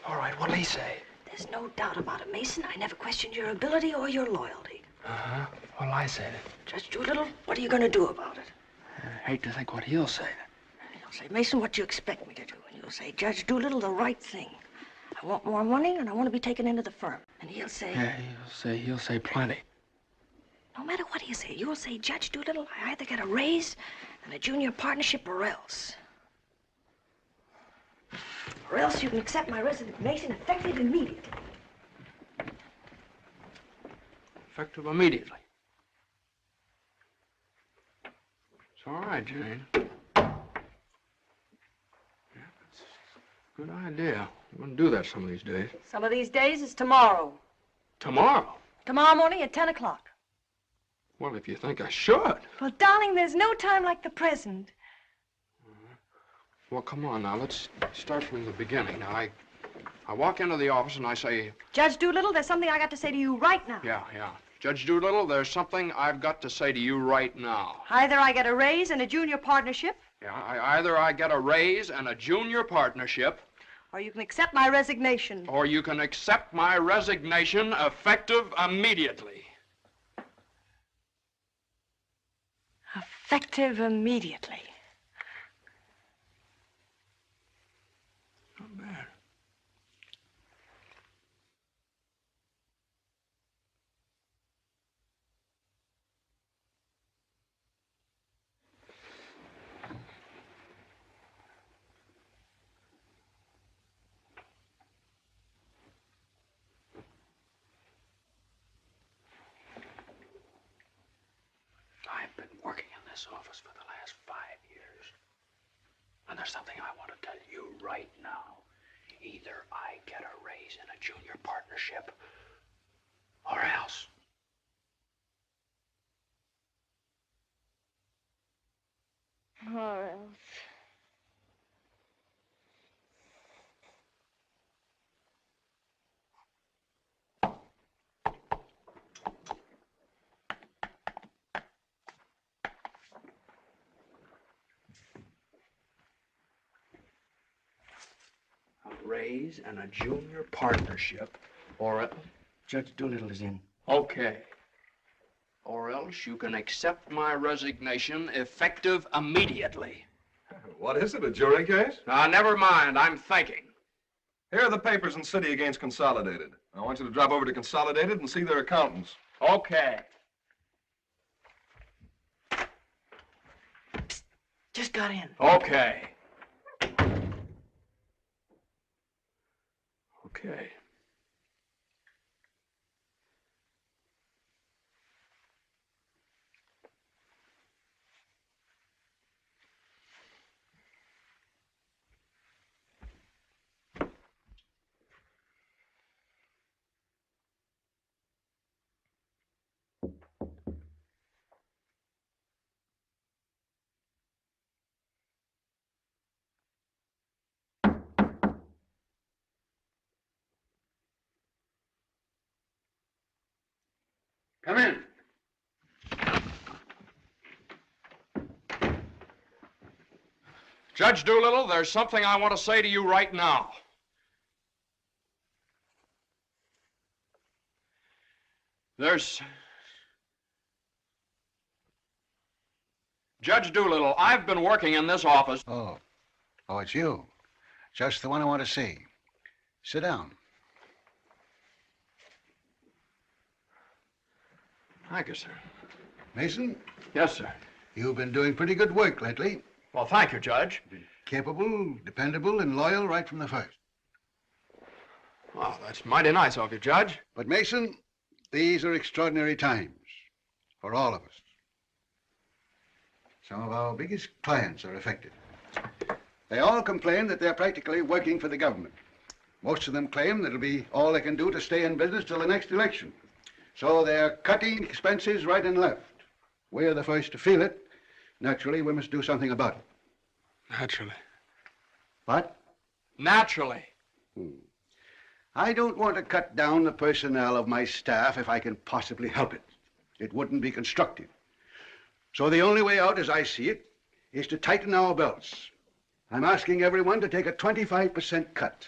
All right, what'll he say? There's no doubt about it, Mason. I never questioned your ability or your loyalty. Uh-huh. What'll I say? Judge Doolittle, what are you going to do about it? I hate to think what he'll say. He'll say, Mason, what do you expect me to do? And you'll say, Judge Doolittle, the right thing. I want more money, and I want to be taken into the firm. And he'll say... Yeah, he'll say plenty. No matter what he'll say, you'll say, Judge Doolittle, I either get a raise and a junior partnership or else. Or else you can accept my resignation effective immediately. Effective immediately. It's all right, Jane. Yeah, that's a good idea. I'm going to do that some of these days. Some of these days is tomorrow. Tomorrow? Tomorrow morning at 10 o'clock. Well, if you think I should. Well, darling, there's no time like the present. Well, come on now. Let's start from the beginning. Now, I walk into the office and I say... Judge Doolittle, there's something I got to say to you right now. Yeah. Judge Doolittle, there's something I've got to say to you right now. Either I get a raise and a junior partnership... Yeah, either I get a raise and a junior partnership... Or you can accept my resignation. Or you can accept my resignation effective immediately. Effective immediately. Not bad. I've been working in this office for the last 5 years. And there's something I want to tell you right now. Either I get a raise in a junior partnership, or else. Or else. A raise and a junior partnership, or else. Judge Doolittle is in. Okay. Or else you can accept my resignation effective immediately. What is it, a jury case? Never mind, I'm thinking. Here are the papers in City against Consolidated. I want you to drop over to Consolidated and see their accountants. Okay. Psst, just got in. Okay. Okay. Come in. Judge Doolittle, there's something I want to say to you right now. Judge Doolittle, I've been working in this office. Oh, it's you. Just the one I want to see. Sit down. Thank you, sir. Mason? Yes, sir. You've been doing pretty good work lately. Well, thank you, Judge. Capable, dependable, and loyal right from the first. Well, that's mighty nice of you, Judge. But, Mason, these are extraordinary times for all of us. Some of our biggest clients are affected. They all complain that they're practically working for the government. Most of them claim that it'll be all they can do to stay in business till the next election. So they're cutting expenses right and left. We're the first to feel it. Naturally, we must do something about it. Naturally. What? Naturally. I don't want to cut down the personnel of my staff if I can possibly help it. It wouldn't be constructive. So the only way out, as I see it, is to tighten our belts. I'm asking everyone to take a 25% cut.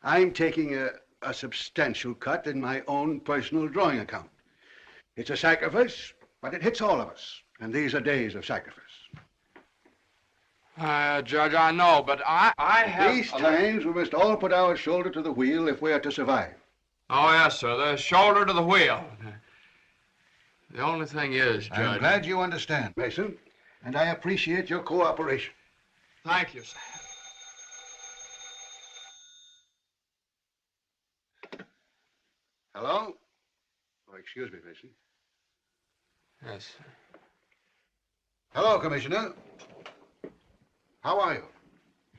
I'm taking a substantial cut in my own personal drawing account. It's a sacrifice, but it hits all of us. And these are days of sacrifice. Judge, I know, but I have... These times, we must all put our shoulder to the wheel if we are to survive. Oh, yes, sir. The shoulder to the wheel. The only thing is, Judge... I'm glad you understand, Mason, and I appreciate your cooperation. Thank you, sir. Hello? Oh, excuse me, Mason. Yes, sir. Hello, Commissioner. How are you?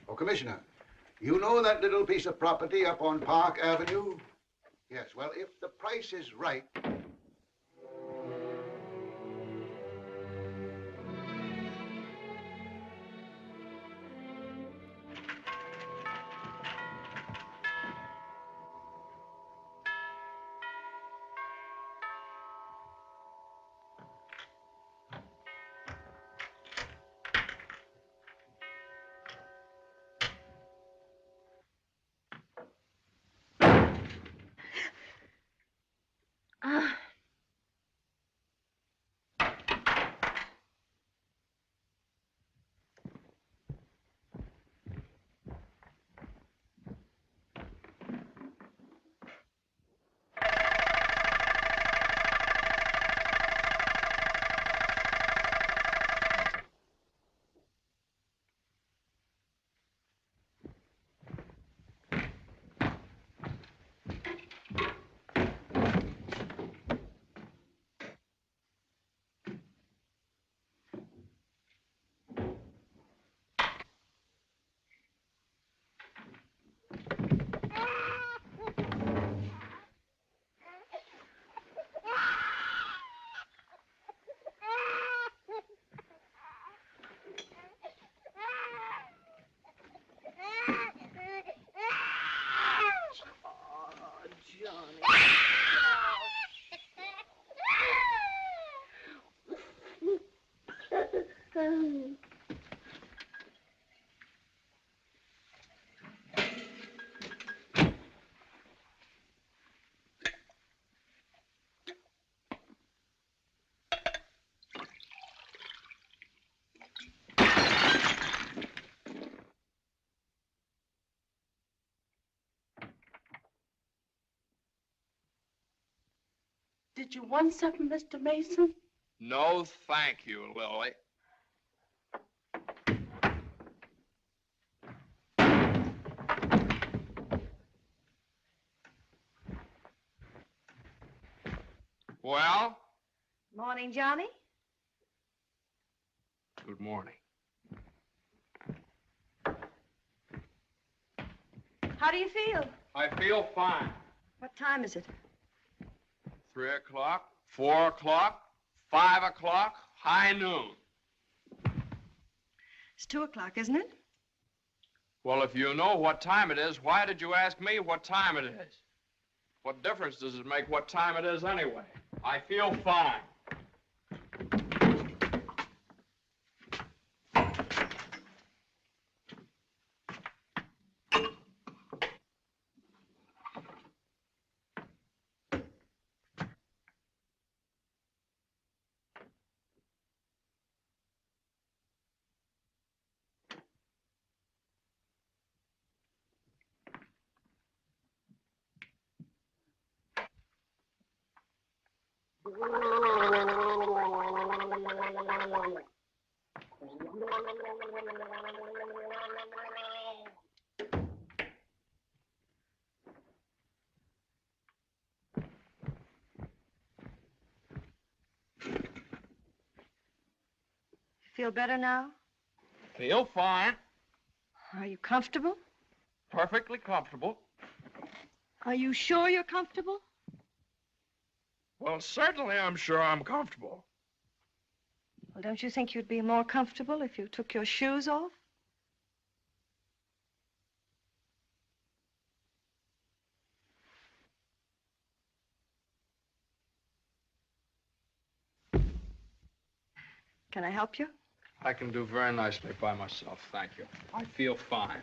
Oh, Commissioner, you know that little piece of property up on Park Avenue? Yes, well, if the price is right... Did you want something, Mr. Mason? No, thank you, Lily. Well? Morning, Johnny. Good morning. How do you feel? I feel fine. What time is it? 3 o'clock, 4 o'clock, 5 o'clock, high noon. It's 2 o'clock, isn't it? Well, if you know what time it is, why did you ask me what time it is? What difference does it make what time it is anyway? I feel fine. Feel better now? Feel fine. Are you comfortable? Perfectly comfortable. Are you sure you're comfortable? Well, certainly I'm sure I'm comfortable. Well, don't you think you'd be more comfortable if you took your shoes off? Can I help you? I can do very nicely by myself, thank you. I feel fine.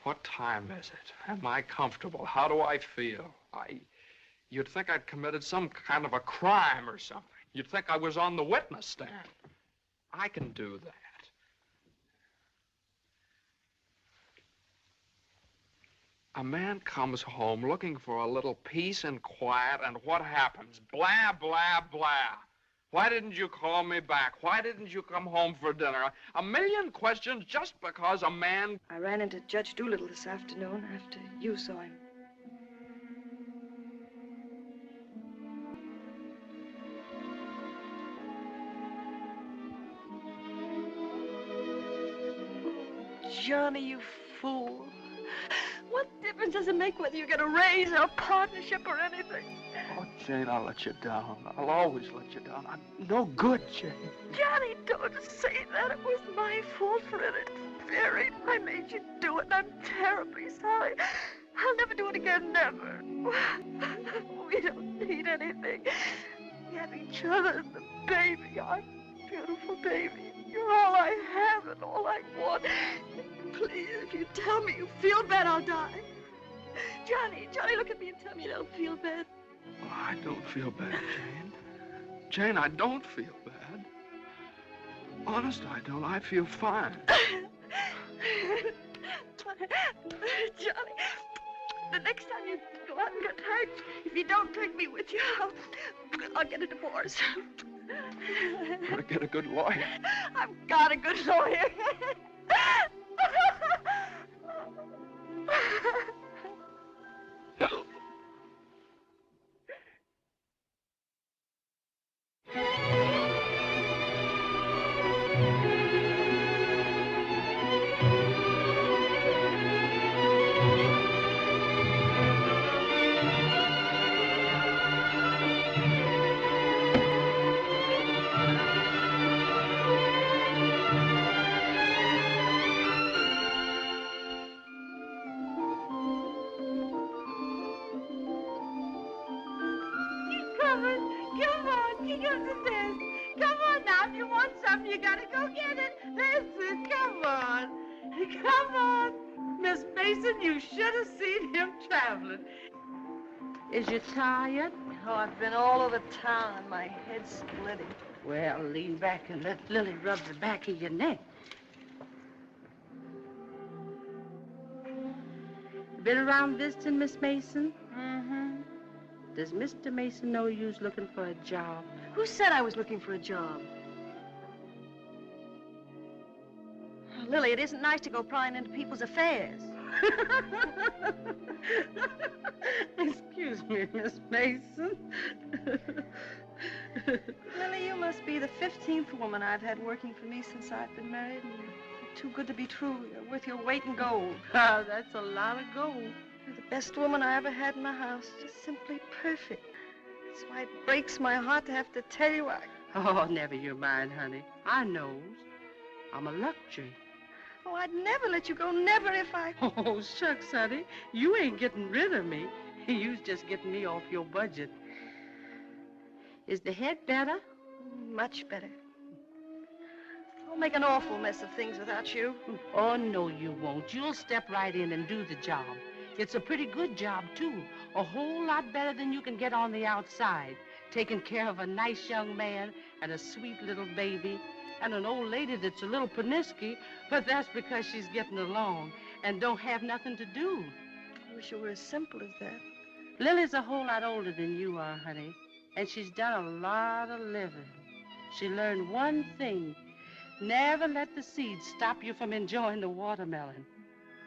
What time is it? Am I comfortable? How do I feel? You'd think I'd committed some kind of a crime or something. You'd think I was on the witness stand. I can do that. A man comes home looking for a little peace and quiet, and what happens? Blah, blah, blah. Why didn't you call me back? Why didn't you come home for dinner? A million questions just because a man... I ran into Judge Doolittle this afternoon after you saw him. Johnny, you fool. What difference does it make whether you get a raise or a partnership or anything? Oh, Jane, I'll let you down. I'll always let you down. I'm no good, Jane. Johnny, don't say that. It was my fault for interfering. I made you do it, and I'm terribly sorry. I'll never do it again, never. We don't need anything. We have each other and the baby, our beautiful baby. You're all I have and all I want. Please, if you tell me you feel bad, I'll die. Johnny, look at me and tell me you don't feel bad. Oh, I don't feel bad, Jane. Jane, I don't feel bad. Honest, I don't. I feel fine. Johnny, the next time you go out and get hurt, if you don't take me with you, I'll get a divorce. I'm gonna get a good lawyer. I've got a good lawyer. Is you tired? Oh, I've been all over town and my head's splitting. Well, lean back and let Lily rub the back of your neck. Been around visiting, Miss Mason? Mm-hmm. Does Mr. Mason know you's looking for a job? Who said I was looking for a job? Oh, Lily, it isn't nice to go prying into people's affairs. Excuse me, Miss Mason. Lily, you must be the 15th woman I've had working for me since I've been married, and you're too good to be true. You're worth your weight in gold. Oh, that's a lot of gold. You're the best woman I ever had in my house. Just simply perfect. That's why it breaks my heart to have to tell you Oh, never you mind, honey. I knows. I'm a luxury. Oh, I'd never let you go, never if I... Oh, shucks, honey. You ain't getting rid of me. You's just getting me off your budget. Is the head better? Much better. I'll make an awful mess of things without you. Oh, no, you won't. You'll step right in and do the job. It's a pretty good job, too. A whole lot better than you can get on the outside. Taking care of a nice young man and a sweet little baby and an old lady that's a little pernisky, but that's because she's getting along and don't have nothing to do. I wish it were as simple as that. Lily's a whole lot older than you are, honey, and she's done a lot of living. She learned one thing. Never let the seeds stop you from enjoying the watermelon.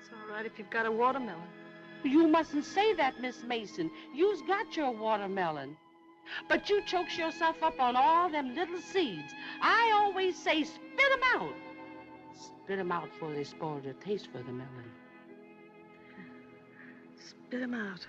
It's all right if you've got a watermelon. You mustn't say that, Miss Mason. You's got your watermelon. But you chokes yourself up on all them little seeds. I always say spit 'em out. Spit 'em out before they spoil your taste for the melon. Spit 'em out.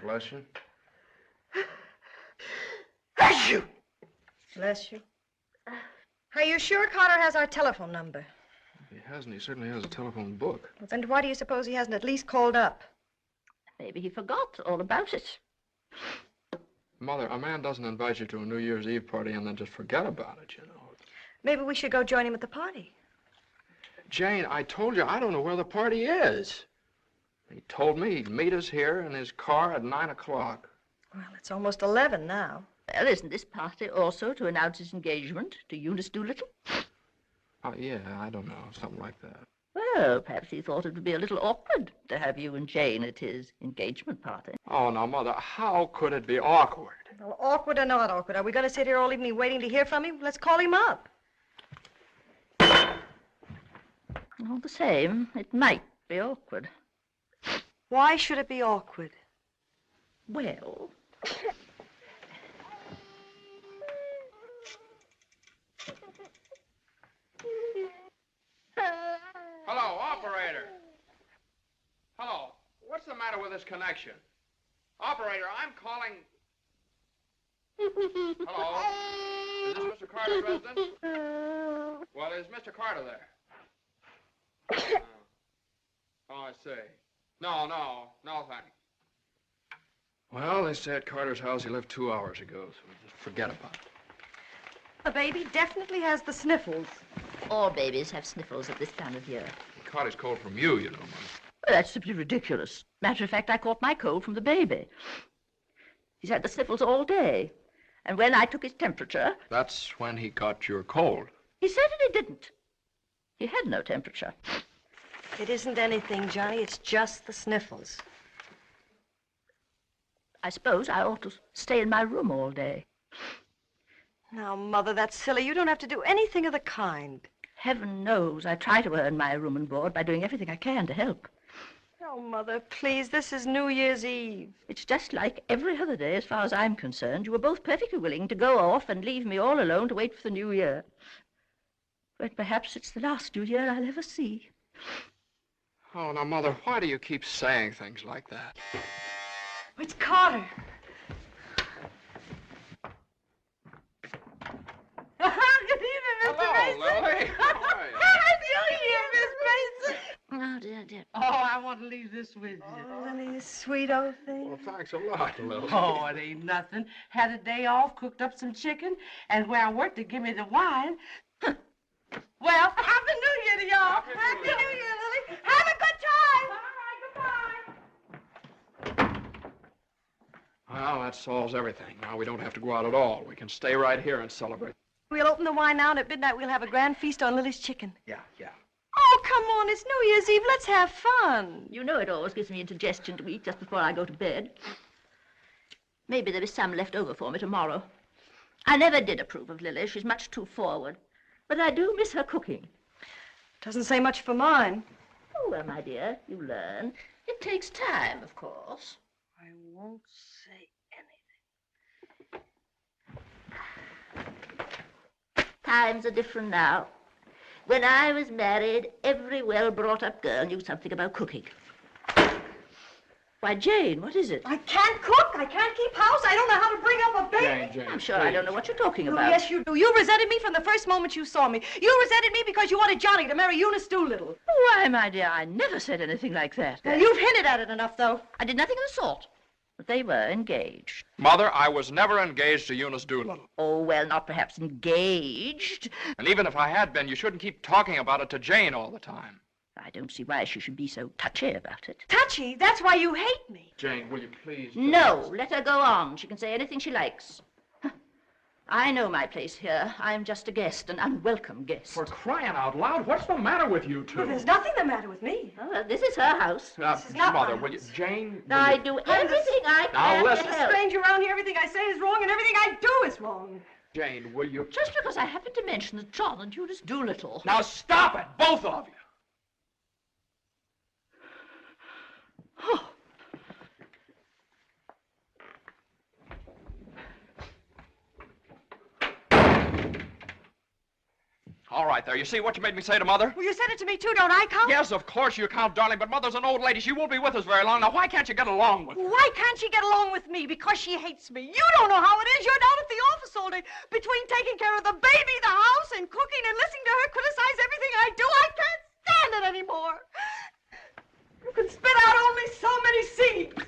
Bless you. Bless you! Bless you. Are you sure Carter has our telephone number? He hasn't. He certainly has a telephone book. Well, then why do you suppose he hasn't at least called up? Maybe he forgot all about it. Mother, a man doesn't invite you to a New Year's Eve party and then just forget about it, you know. Maybe we should go join him at the party. Jane, I told you I don't know where the party is. He told me he'd meet us here in his car at 9 o'clock. Well, it's almost 11 now. Well, isn't this party also to announce his engagement to Eunice Doolittle? Oh, yeah, I don't know, something like that. Well, perhaps he thought it would be a little awkward to have you and Jane at his engagement party. Oh, now, Mother, how could it be awkward? Well, awkward or not awkward, are we going to sit here all evening waiting to hear from him? Let's call him up. All the same, it might be awkward. Why should it be awkward? Well... Hello, operator. Hello. What's the matter with this connection? Operator, I'm calling... Hello? Is this Mr. Carter's residence? Well, is Mr. Carter there? Oh, I see. No, thanks. Well, they say at Carter's house he left 2 hours ago, so just forget about it. The baby definitely has the sniffles. All babies have sniffles at this time of year. He caught his cold from you, you know, Mother. Well, that's simply ridiculous. Matter of fact, I caught my cold from the baby. He's had the sniffles all day. And when I took his temperature... That's when he got your cold. He certainly didn't. He had no temperature. It isn't anything, Johnny. It's just the sniffles. I suppose I ought to stay in my room all day. Now, Mother, that's silly. You don't have to do anything of the kind. Heaven knows I try to earn my room and board by doing everything I can to help. Oh, Mother, please, this is New Year's Eve. It's just like every other day as far as I'm concerned. You were both perfectly willing to go off and leave me all alone to wait for the New Year. But perhaps it's the last New Year I'll ever see. Oh, now, Mother, why do you keep saying things like that? It's Carter. Good evening, Mr. Mason. Hello, Lily. How are you? Happy New Year, Miss Mason. Oh, dear. Oh, I want to leave this with you. Oh, Lily, you sweet old thing. Well, thanks a lot, Lily. Oh, it ain't nothing. Had a day off, cooked up some chicken, and where I worked, they give me the wine. Well, Happy New Year to y'all. Happy New Year, Lily. Have a good time. Well, that solves everything. Now we don't have to go out at all. We can stay right here and celebrate. We'll open the wine now, and at midnight we'll have a grand feast on Lily's chicken. Yeah. Oh, come on. It's New Year's Eve. Let's have fun. You know it always gives me indigestion to eat just before I go to bed. Maybe there is some left over for me tomorrow. I never did approve of Lily. She's much too forward. But I do miss her cooking. Doesn't say much for mine. Oh, well, my dear, you learn. It takes time, of course. I won't say anything. Times are different now. When I was married, every well-brought-up girl knew something about cooking. Why, Jane, what is it? I can't cook. I can't keep house. I don't know how to bring up a baby. Jane, I'm sure I don't know what you're talking Oh, about. yes, you do. You resented me from the first moment you saw me. You resented me because you wanted Johnny to marry Eunice Doolittle. Why, my dear, I never said anything like that. Well, you've hinted at it enough, though. I did nothing of the sort. But they were engaged. Mother, I was never engaged to Eunice Doolittle. Oh, well, not perhaps engaged. And even if I had been, you shouldn't keep talking about it to Jane all the time. I don't see why she should be so touchy about it. Touchy? That's why you hate me. Jane, will you please... No, let her go on. She can say anything she likes. I know my place here. I'm just a guest, an unwelcome guest. For crying out loud, what's the matter with you two? Well, there's nothing the matter with me. Oh, well, this is her house. This is not Mother, my will you... house. Jane, will I you... do everything I Now, can listen. to There's a help. stranger around here. Everything I say is wrong, and everything I do is wrong. Jane, will you... Just because I happened to mention that John and Eunice Doolittle. Now stop it, both of you. Oh. All right, there. You see what you made me say to Mother? Well, you said it to me, too, don't I, count? Yes, of course you count, darling, but Mother's an old lady. She won't be with us very long. Now, why can't you get along with her? Why can't she get along with me? Because she hates me. You don't know how it is. You're down at the office all day. Between taking care of the baby, the house, and cooking and listening to her criticize everything I do, I can't stand it anymore. You can spit out only so many seeds.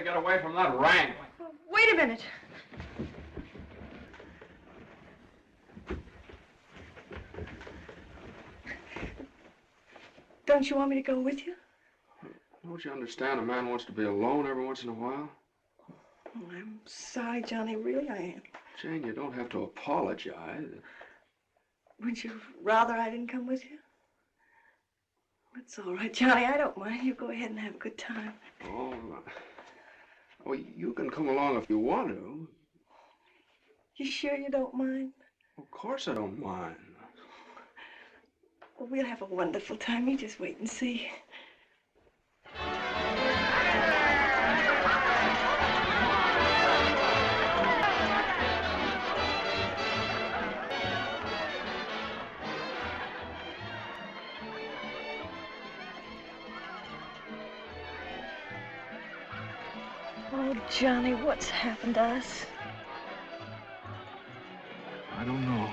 to get away from that wrangling. Wait a minute. Don't you want me to go with you? Don't you understand? A man wants to be alone every once in a while. Oh, I'm sorry, Johnny. Really, I am. Jane, you don't have to apologize. Would you rather I didn't come with you? That's all right, Johnny. I don't mind. You go ahead and have a good time. Oh, well, you can come along if you want to. You sure you don't mind? Of course I don't mind. Well, we'll have a wonderful time. You just wait and see. Oh, Johnny, what's happened to us? I don't know.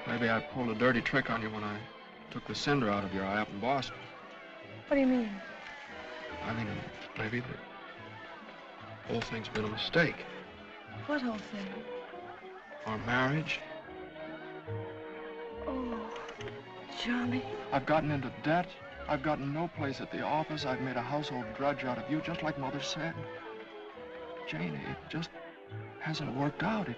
Maybe I pulled a dirty trick on you when I took the cinder out of your eye up in Boston. What do you mean? I mean, maybe the whole thing's been a mistake. What whole thing? Our marriage. Oh, Johnny. I've gotten into debt. I've gotten no place at the office. I've made a household drudge out of you, just like Mother said. Jane, it just hasn't worked out. It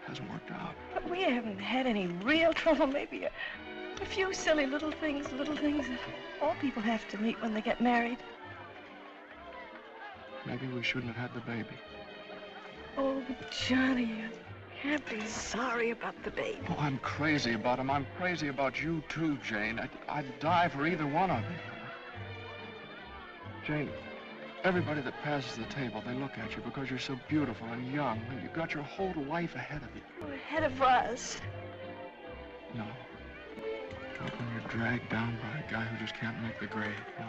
hasn't worked out. But we haven't had any real trouble. Maybe a few silly little things that all people have to meet when they get married. Maybe we shouldn't have had the baby. Oh, Johnny, you can't be sorry about the baby. Oh, I'm crazy about him. I'm crazy about you, too, Jane. I'd die for either one of you. Jane, everybody that passes the table, they look at you because you're so beautiful and young, and you've got your whole life ahead of you. Oh, ahead of us. No. Not when you're dragged down by a guy who just can't make the grade. No,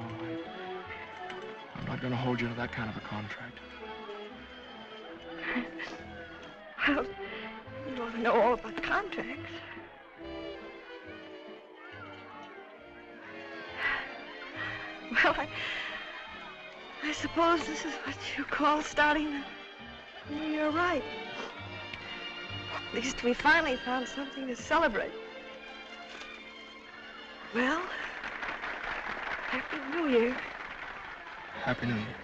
I'm not going to hold you to that kind of a contract. Well, you ought to know all about contracts. Well, I suppose this is what you call starting the new year right. At least we finally found something to celebrate. Well, Happy New Year. Happy New Year.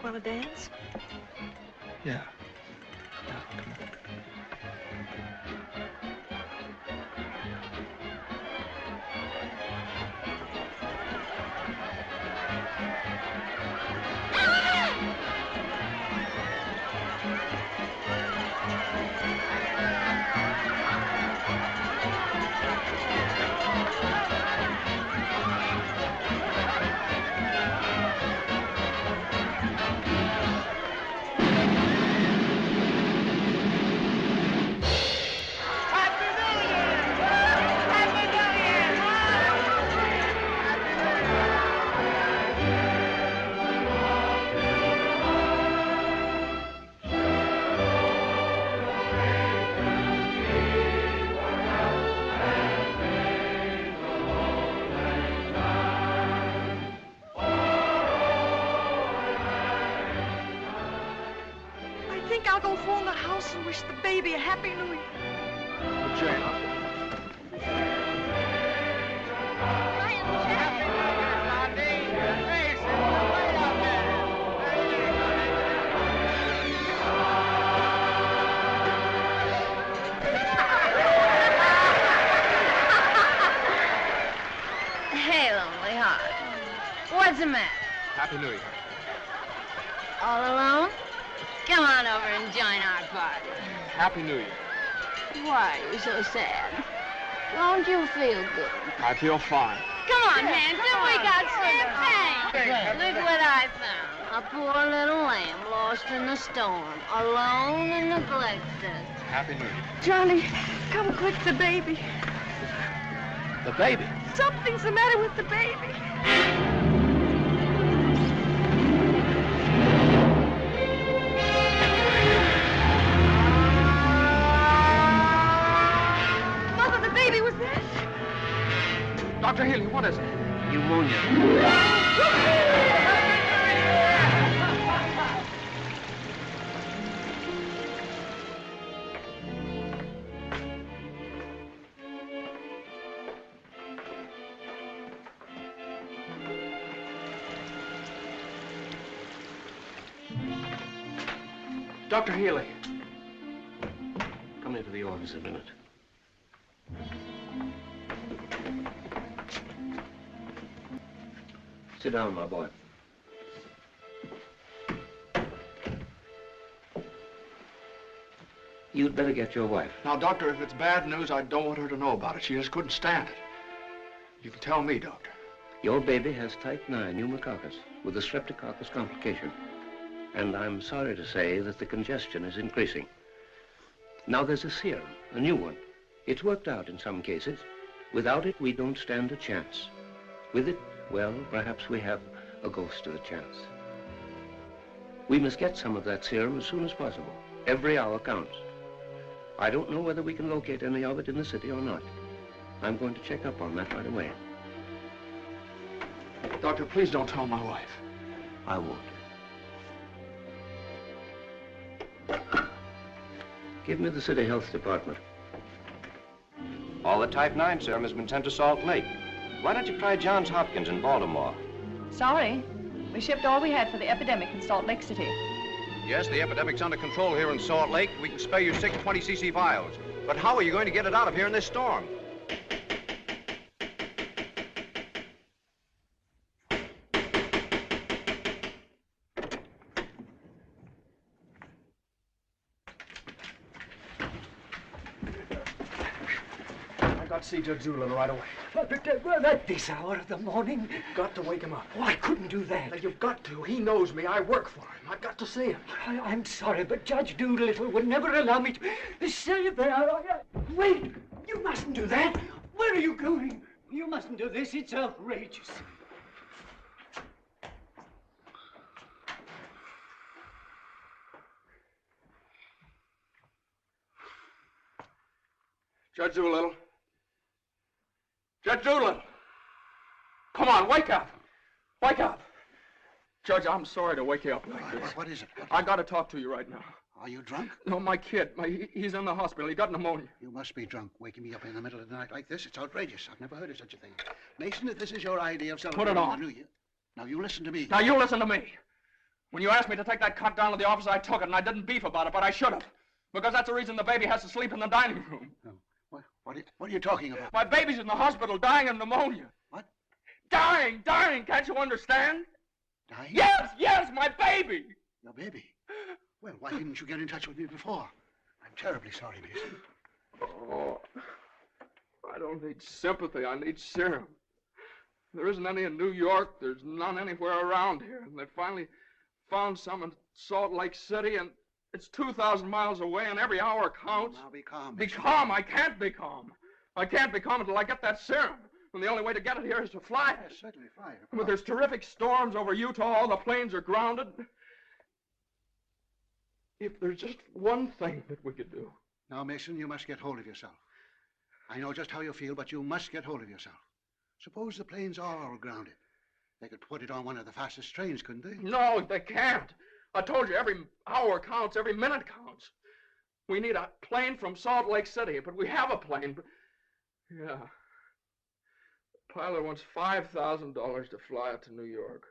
Want to dance? Yeah. I'll go phone the house and wish the baby a Happy New Year. Jane, Hey, lonely heart. What's the matter? Happy New Year. All alone? Come on over and join our party. Happy New Year. Why are you so sad? Don't you feel good? I feel fine. Come on, Hanson, we got champagne. Look what I found. A poor little lamb lost in the storm, alone and neglected. Happy New Year. Johnny, come quick, the baby. The baby? Something's the matter with the baby. was it? Dr. Healy, what is it? Pneumonia. Dr. Healy. Come into the office a minute. Sit down, my boy. You'd better get your wife. Now, Doctor, if it's bad news, I don't want her to know about it. She just couldn't stand it. You can tell me, Doctor. Your baby has type 9 pneumococcus with a streptococcus complication. And I'm sorry to say that the congestion is increasing. Now there's a serum, a new one. It's worked out in some cases. Without it, we don't stand a chance. With it, well, perhaps we have a ghost of a chance. We must get some of that serum as soon as possible. Every hour counts. I don't know whether we can locate any of it in the city or not. I'm going to check up on that right away. Doctor, please don't tell my wife. I won't. Give me the City Health Department. All the type 9 serum has been sent to Salt Lake. Why don't you try Johns Hopkins in Baltimore? Sorry. We shipped all we had for the epidemic in Salt Lake City. Yes, the epidemic's under control here in Salt Lake. We can spare you 6 20cc vials. But how are you going to get it out of here in this storm? See Judge Doolittle right away. But at this hour of the morning? You've got to wake him up. Oh, I couldn't do that. Now, you've got to. He knows me. I work for him. I've got to see him. I'm sorry, but Judge Doolittle would never allow me to say that. Wait! You mustn't do that. Where are you going? You mustn't do this. It's outrageous. Judge Doolittle. Judge Doolittle! Come on, wake up! Wake up! Judge, I'm sorry to wake you up like this. What is it? I got to talk to you right now. Are you drunk? No, my kid. He's in the hospital. He got pneumonia. You must be drunk, waking me up in the middle of the night like this. It's outrageous. I've never heard of such a thing. Mason, if this is your idea of celebrating on. the New Year... Now, you listen to me. Now, you listen to me. When you asked me to take that cut down to the office, I took it, and I didn't beef about it, but I should have. Because that's the reason the baby has to sleep in the dining room. No. What are you talking about? My baby's in the hospital dying of pneumonia. What? Dying! Can't you understand? Dying? Yes, my baby! Your baby? Well, why didn't you get in touch with me before? I'm terribly sorry, Mason. Oh, I don't need sympathy. I need serum. There isn't any in New York. There's none anywhere around here. And they finally found some in Salt Lake City, and it's 2,000 miles away, and every hour counts. Now, be calm. Be calm? I can't be calm. I can't be calm until I get that serum. And the only way to get it here is to fly it. Yes, certainly, fly it. But there's terrific storms over Utah. All the planes are grounded. If there's just one thing that we could do. Now, Mason, you must get hold of yourself. I know just how you feel, but you must get hold of yourself. Suppose the planes are all grounded. They could put it on one of the fastest trains, couldn't they? No, they can't. I told you, every hour counts, every minute counts. We need a plane from Salt Lake City, but we have a plane. But... Yeah. The pilot wants $5,000 to fly it to New York.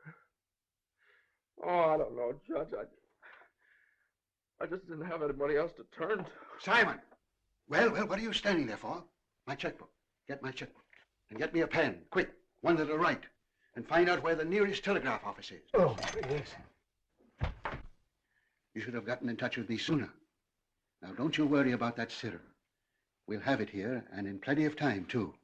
Oh, I don't know, Judge. I just didn't have anybody else to turn to. Simon! Well, what are you standing there for? My checkbook. Get my checkbook. And get me a pen, quick. One that'll write. And find out where the nearest telegraph office is. Oh, yes. You should have gotten in touch with me sooner. Now, don't you worry about that serum. We'll have it here, and in plenty of time, too.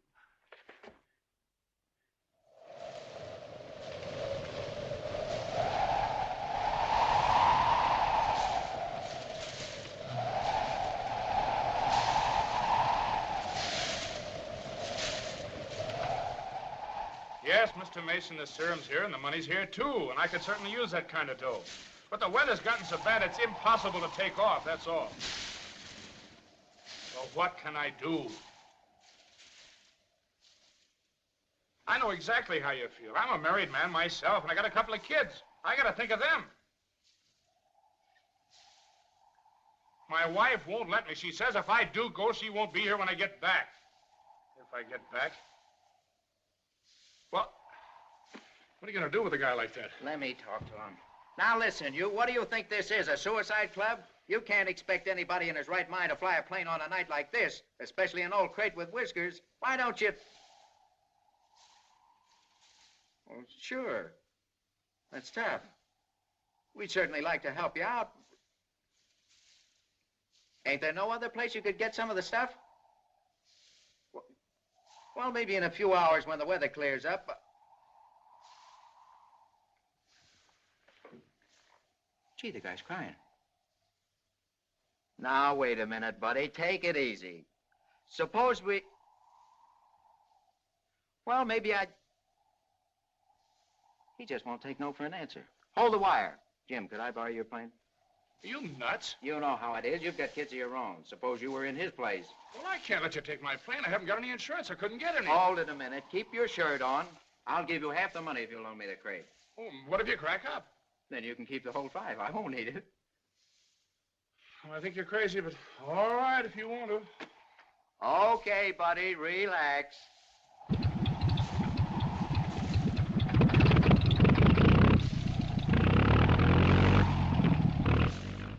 Yes, Mr. Mason, the serum's here, and the money's here, too, and I could certainly use that kind of dough. But the weather's gotten so bad, it's impossible to take off, that's all. So what can I do? I know exactly how you feel. I'm a married man myself, and I got a couple of kids. I got to think of them. My wife won't let me. She says if I do go, she won't be here when I get back. If I get back? Well, what are you going to do with a guy like that? Let me talk to him. Now listen, you, what do you think this is, a suicide club? You can't expect anybody in his right mind to fly a plane on a night like this, especially an old crate with whiskers. Why don't you... Well, sure. That's tough. We'd certainly like to help you out. Ain't there no other place you could get some of the stuff? Well, maybe in a few hours when the weather clears up. Gee, the guy's crying. Now, wait a minute, buddy. Take it easy. Suppose we... Well, maybe I... He just won't take no for an answer. Hold the wire. Jim, could I borrow your plane? Are you nuts? You know how it is. You've got kids of your own. Suppose you were in his place. Well, I can't let you take my plane. I haven't got any insurance. I couldn't get any. Hold it a minute. Keep your shirt on. I'll give you half the money if you'll loan me the crate. Oh, what if you crack up? Then you can keep the whole 5. I won't need it. Well, I think you're crazy, but all right if you want to. Okay, buddy. Relax.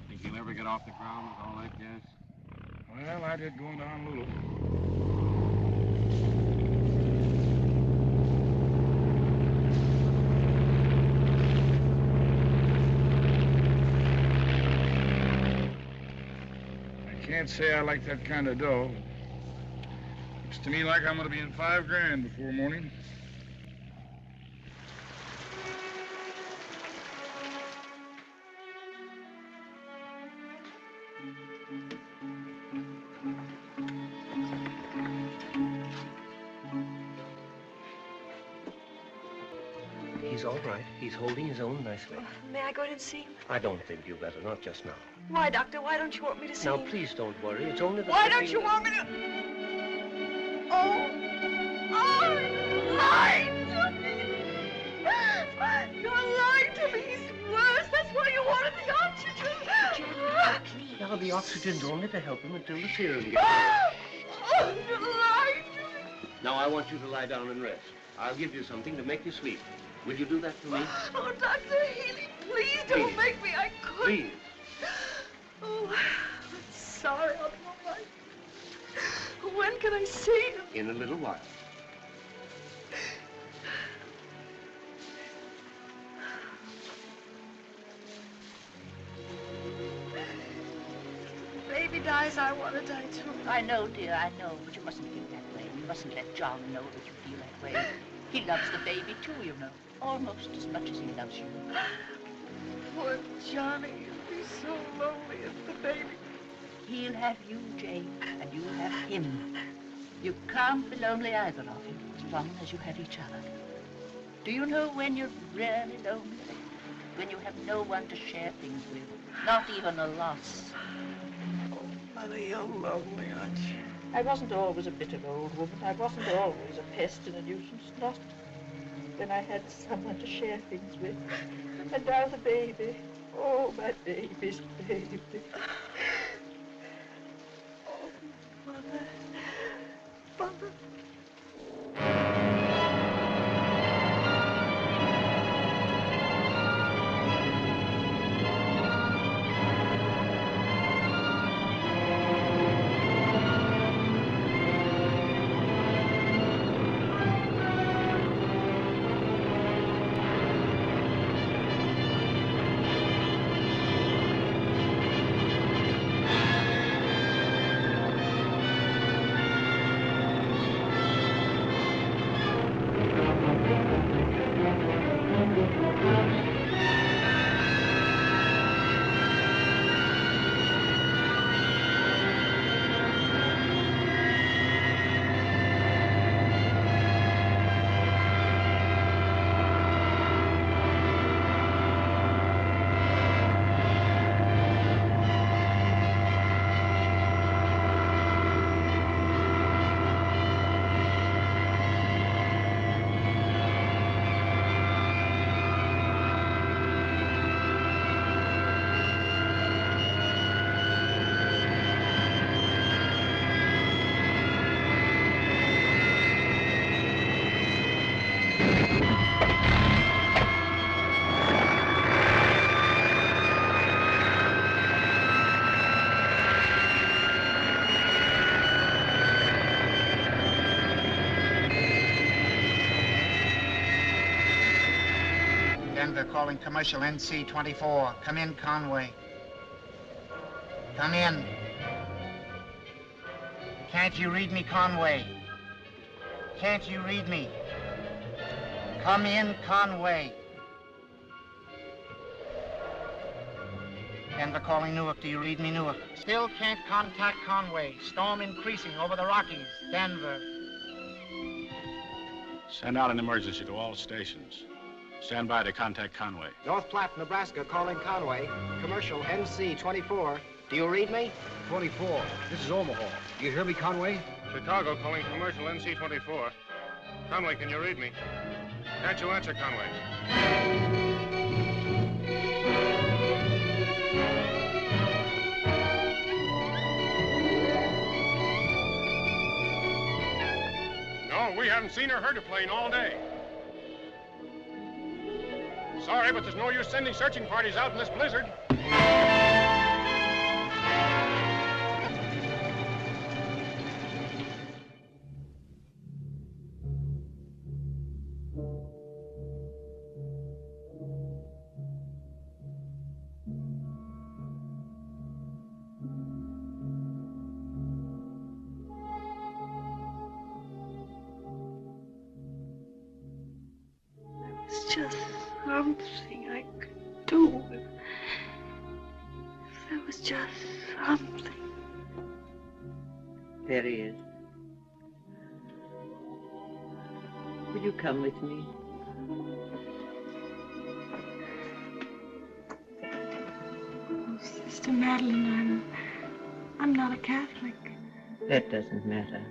Think you'll ever get off the ground with all that gas? Well, I did going to Honolulu. Can't say I like that kind of dough. Looks to me like I'm going to be in $5 grand before morning. He's all right. He's holding his own nicely. May I go in and see him? I don't think you better, not just now. Why, Doctor? Why don't you want me to see Now, him? please don't worry. It's only the... Why don't you want me to... Oh, you lied to me. You're lying to me. He's worse. That's why you wanted the oxygen. Now, the oxygen's only to help him until the serum gets Oh, you lied to me. Now, I want you to lie down and rest. I'll give you something to make you sleep. Will you do that for me? Oh, Dr. Healy, please don't make me. I couldn't. Please. Oh, I'm sorry. I'll be all right. When can I see him? In a little while. Baby dies, I want to die too. I know, dear, I know, but you mustn't feel that way. You mustn't let John know that you feel that way. He loves the baby, too, you know. Almost as much as he loves you. Poor Johnny, he'll be so lonely as the baby. He'll have you, Jane, and you'll have him. You can't be lonely either of you, as long as you have each other. Do you know when you're really lonely? When you have no one to share things with, not even a loss. Mother, you're lonely, aren't you? I wasn't always a bitter old woman. I wasn't always a pest and a nuisance. Not when I had someone to share things with. And now the baby. Oh, my baby's baby. Oh, Mother. Mother. Denver calling commercial NC-24. Come in, Conway. Come in. Can't you read me, Conway? Can't you read me? Come in, Conway. Denver calling Newark. Do you read me, Newark? Still can't contact Conway. Storm increasing over the Rockies. Denver. Send out an emergency to all stations. Stand by to contact Conway. North Platte, Nebraska, calling Conway. Commercial NC-24. Do you read me? 24. This is Omaha. You hear me, Conway? Chicago calling commercial NC-24. Conway, can you read me? Can't you answer, Conway? No, we haven't seen or heard a plane all day. Sorry, but there's no use sending searching parties out in this blizzard. It's just something I could do. If there was just something. There he is. Will you come with me? Oh, Sister Madeline, I'm not a Catholic. That doesn't matter.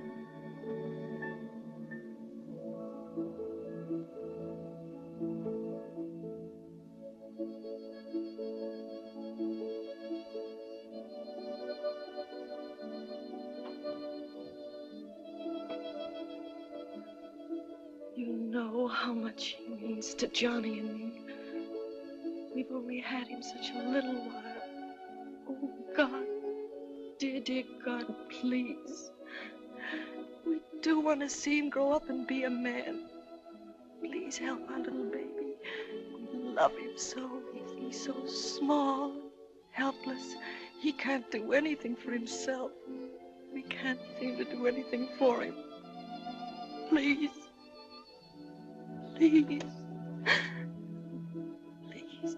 You know how much he means to Johnny and me. We've only had him such a little while. Oh, God, dear, dear God, please. We do want to see him grow up and be a man. Please help our little baby. We love him so. He's so small, helpless. He can't do anything for himself. We can't seem to do anything for him. Please. Please. Please.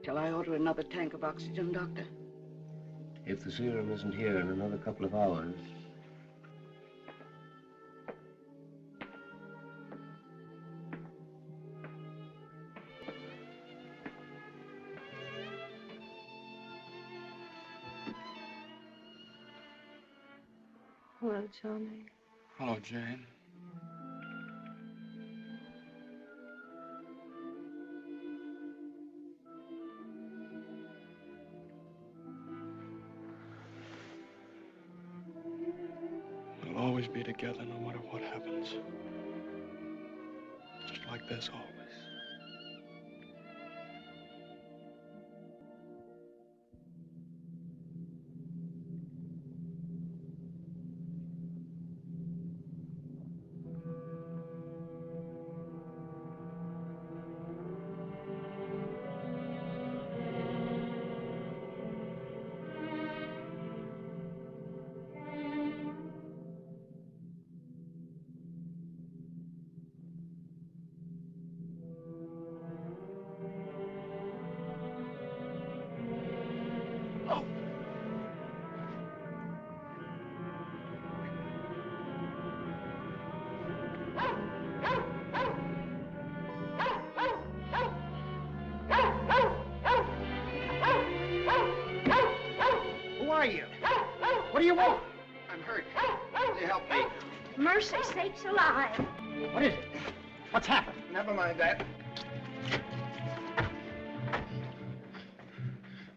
Shall I order another tank of oxygen, Doctor? If the serum isn't here in another couple of hours. Hello, Johnny. Hello, Jane. We'll always be together no matter what happens. Just like this always. Who are you? What do you want? I'm hurt. Will you help me? Mercy sakes alive. What is it? What's happened? Never mind that.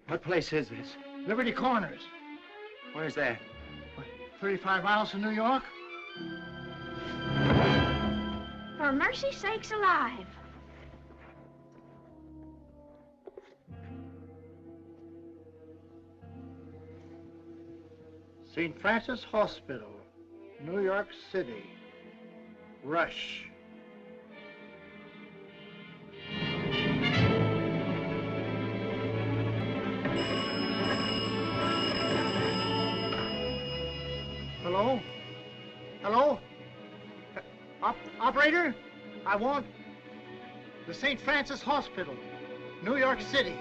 What place is this? Liberty Corners. Where's that? 35 miles from New York? For mercy sakes alive. St. Francis Hospital, New York City. Rush. Hello? Hello? Operator? I want the St. Francis Hospital, New York City.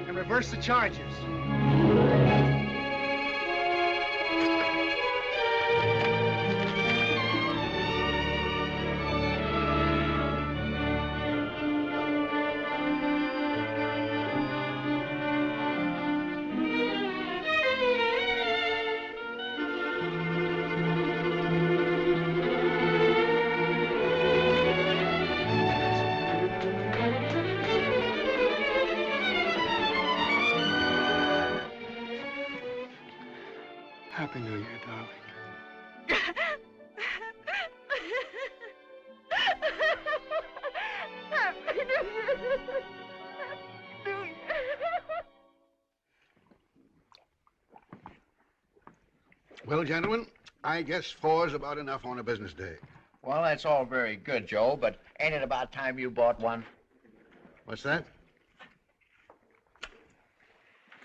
And reverse the charges. Happy New Year, darling. Well, gentlemen, I guess 4's about enough on a business day. Well, that's all very good, Joe, but ain't it about time you bought one? What's that?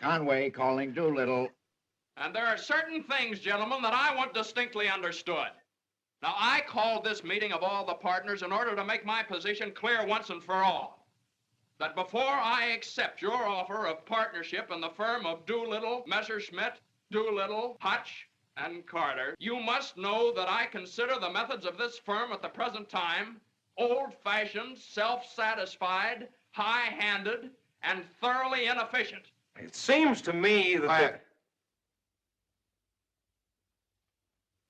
Conway calling Doolittle. And there are certain things, gentlemen, that I want distinctly understood. Now, I called this meeting of all the partners in order to make my position clear once and for all. That before I accept your offer of partnership in the firm of Doolittle, Messerschmitt, Doolittle, Hutch, and Carter, you must know that I consider the methods of this firm at the present time old-fashioned, self-satisfied, high-handed, and thoroughly inefficient. It seems to me that...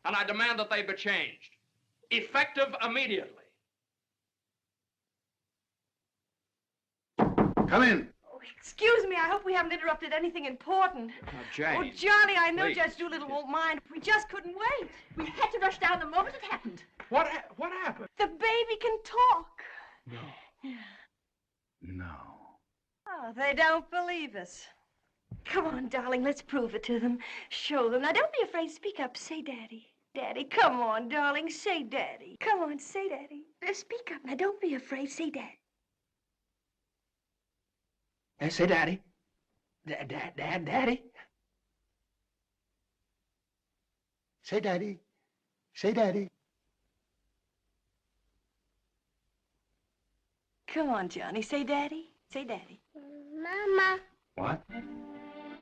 And I demand that they be changed, effective immediately. Come in. Oh, excuse me, I hope we haven't interrupted anything important. Jane, Oh, Johnny, I know please. Judge Doolittle won't mind. We just couldn't wait. We had to rush down the moment it happened. What happened? The baby can talk. No. No. Oh, they don't believe us. Come on, darling, let's prove it to them. Show them. Now, don't be afraid. Speak up. Say Daddy. Daddy, come on, darling. Say Daddy. Come on, say Daddy. Speak up. Now, don't be afraid. Say Daddy. Say Daddy. Daddy. Say Daddy. Say Daddy. Come on, Johnny. Say Daddy. Say Daddy. Mama. What?